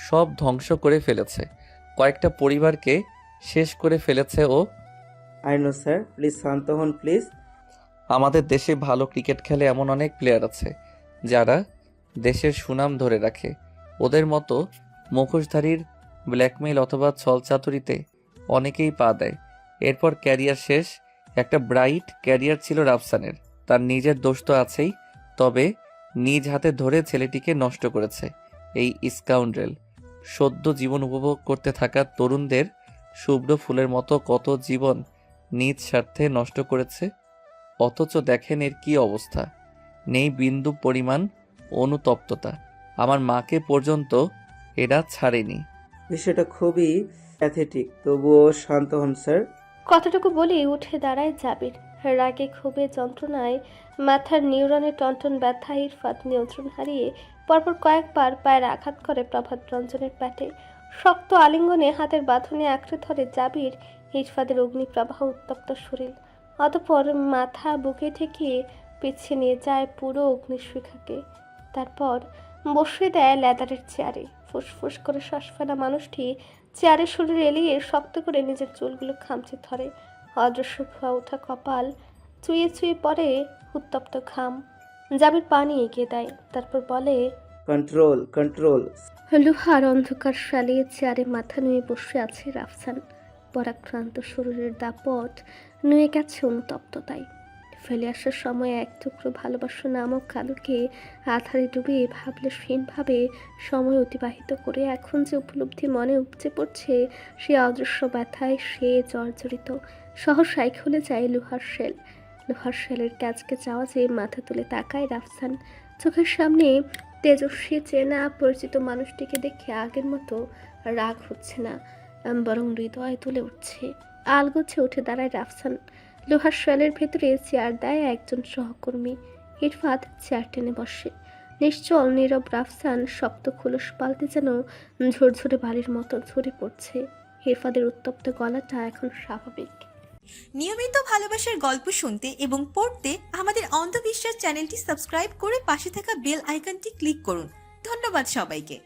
সব ধ্বংস করে ফেলেছে, কয়েকটা পরিবারকে শেষ করে ফেলেছে ও। আই নো স্যার, প্লিজ শান্ত হন প্লিজ। আমাদের দেশে ভালো ক্রিকেট খেলে এমন অনেক প্লেয়ার আছে যারা দেশের সুনাম ধরে রাখে। ওদের মতো মুখোশধারীর ব্ল্যাকমেইল অথবা ছলচাতুরিতে অনেকেই পা দেয়, এরপর ক্যারিয়ার শেষ। একটা ব্রাইট ক্যারিয়ার ছিল রাফসানের, তার নিজের দোষ তো আছেই, তবে নিজ হাতে ধরে ছেলেটিকে নষ্ট করেছে এই স্কাউন্ড্রেল। সদ্য জীবন উপভোগ করতে থাকা তরুণদের শুভ্র ফুলের মতো কত জীবন নিজ স্বার্থে নষ্ট করেছে। অথচ দেখেন এর কি অবস্থা, নেই বিন্দু পরিমাণ অনুতপ্ততা। আমার মাকে পর্যন্ত এরা ছাড়েনি। বিষয়টা খুবই প্যাথেটিক, তবুও শান্ত হন স্যার। কতটুকু বলি উঠে দাঁড়ায় জাবির। রাগে ক্ষোভে যন্ত্রণায় মাথার নিউরনে টনটন ব্যথা। ইরফাত নিয়ন্ত্রণ হারিয়ে পরপর কয়েকবার পায়ের আঘাত করে প্রভাত রঞ্জনের পেটে। শক্ত আলিঙ্গনে হাতের বাঁধনে আঁকড়ে ধরে জাবির ইরফাতের অগ্নিপ্রবাহ উত্তপ্ত শরীর। অতঃপর মাথা বুকে ঠেকিয়ে পিছিয়ে নিয়ে যায় পুরো অগ্নিশিখাকে। তারপর বসিয়ে দেয় লেদারের চেয়ারে। ফুসফুস করে শ্বাস ফেলা মানুষটি চেয়ারে শরীর এলিয়ে শক্ত করে নিজের চুলগুলো খামচে ধরে। অদৃশ্য ধোয়া ওঠা কপাল চুইয়ে চুইয়ে পড়ে উত্তপ্ত ঘাম। জাবির পানি এগিয়ে দেয়, তারপর বলে, কন্ট্রোল কন্ট্রোল। লোহার অন্ধকার শালিয়ে চেয়ারে মাথা নুয়ে বসে আছে রাফসান। পরাক্রান্ত শরীরের দাপট নুয়ে গেছে অনুতপ্ততায়। ফেলে আসার সময় এক টুকরো ভালোবাসা নামক কালোকে আধারে ডুবিয়ে ভাবলেশহীনভাবে সময় অতিবাহিত করে এখন যে উপলব্ধি মনে উপচে পড়ছে, সে অদৃশ্য ব্যথায় সে জর্জরিত। সহসাই খুলে যায় লোহার শেল। লোহার শেলের কাজকে চাওয়া যে মাথা তুলে তাকায় রাফসান। চোখের সামনে তেজস্বী চেনা পরিচিত মানুষটিকে দেখে আগের মতো রাগ হচ্ছে না, বরং হৃদয় তুলে উঠছে। আলগোছে উঠে দাঁড়ায় রাফসান। লোহার শেলের ভেতরে চেয়ার দেয় একজন সহকর্মী। ইরফাত চেয়ার টেনে বসে। নিশ্চল নীরব রাফসান শব্দ খোলস পাল্টে যেন ঝরঝরে বালির মতো ঝরে পড়ছে। ইরফাদের উত্তপ্ত গলাটা এখন স্বাভাবিক। নিয়মিত ভালোবাসার গল্প শুনতে এবং পড়তে আমাদের অন্ধবিশ্বাস চ্যানেলটি সাবস্ক্রাইব করে পাশে থাকা বেল আইকনটি ক্লিক করুন। ধন্যবাদ সবাইকে।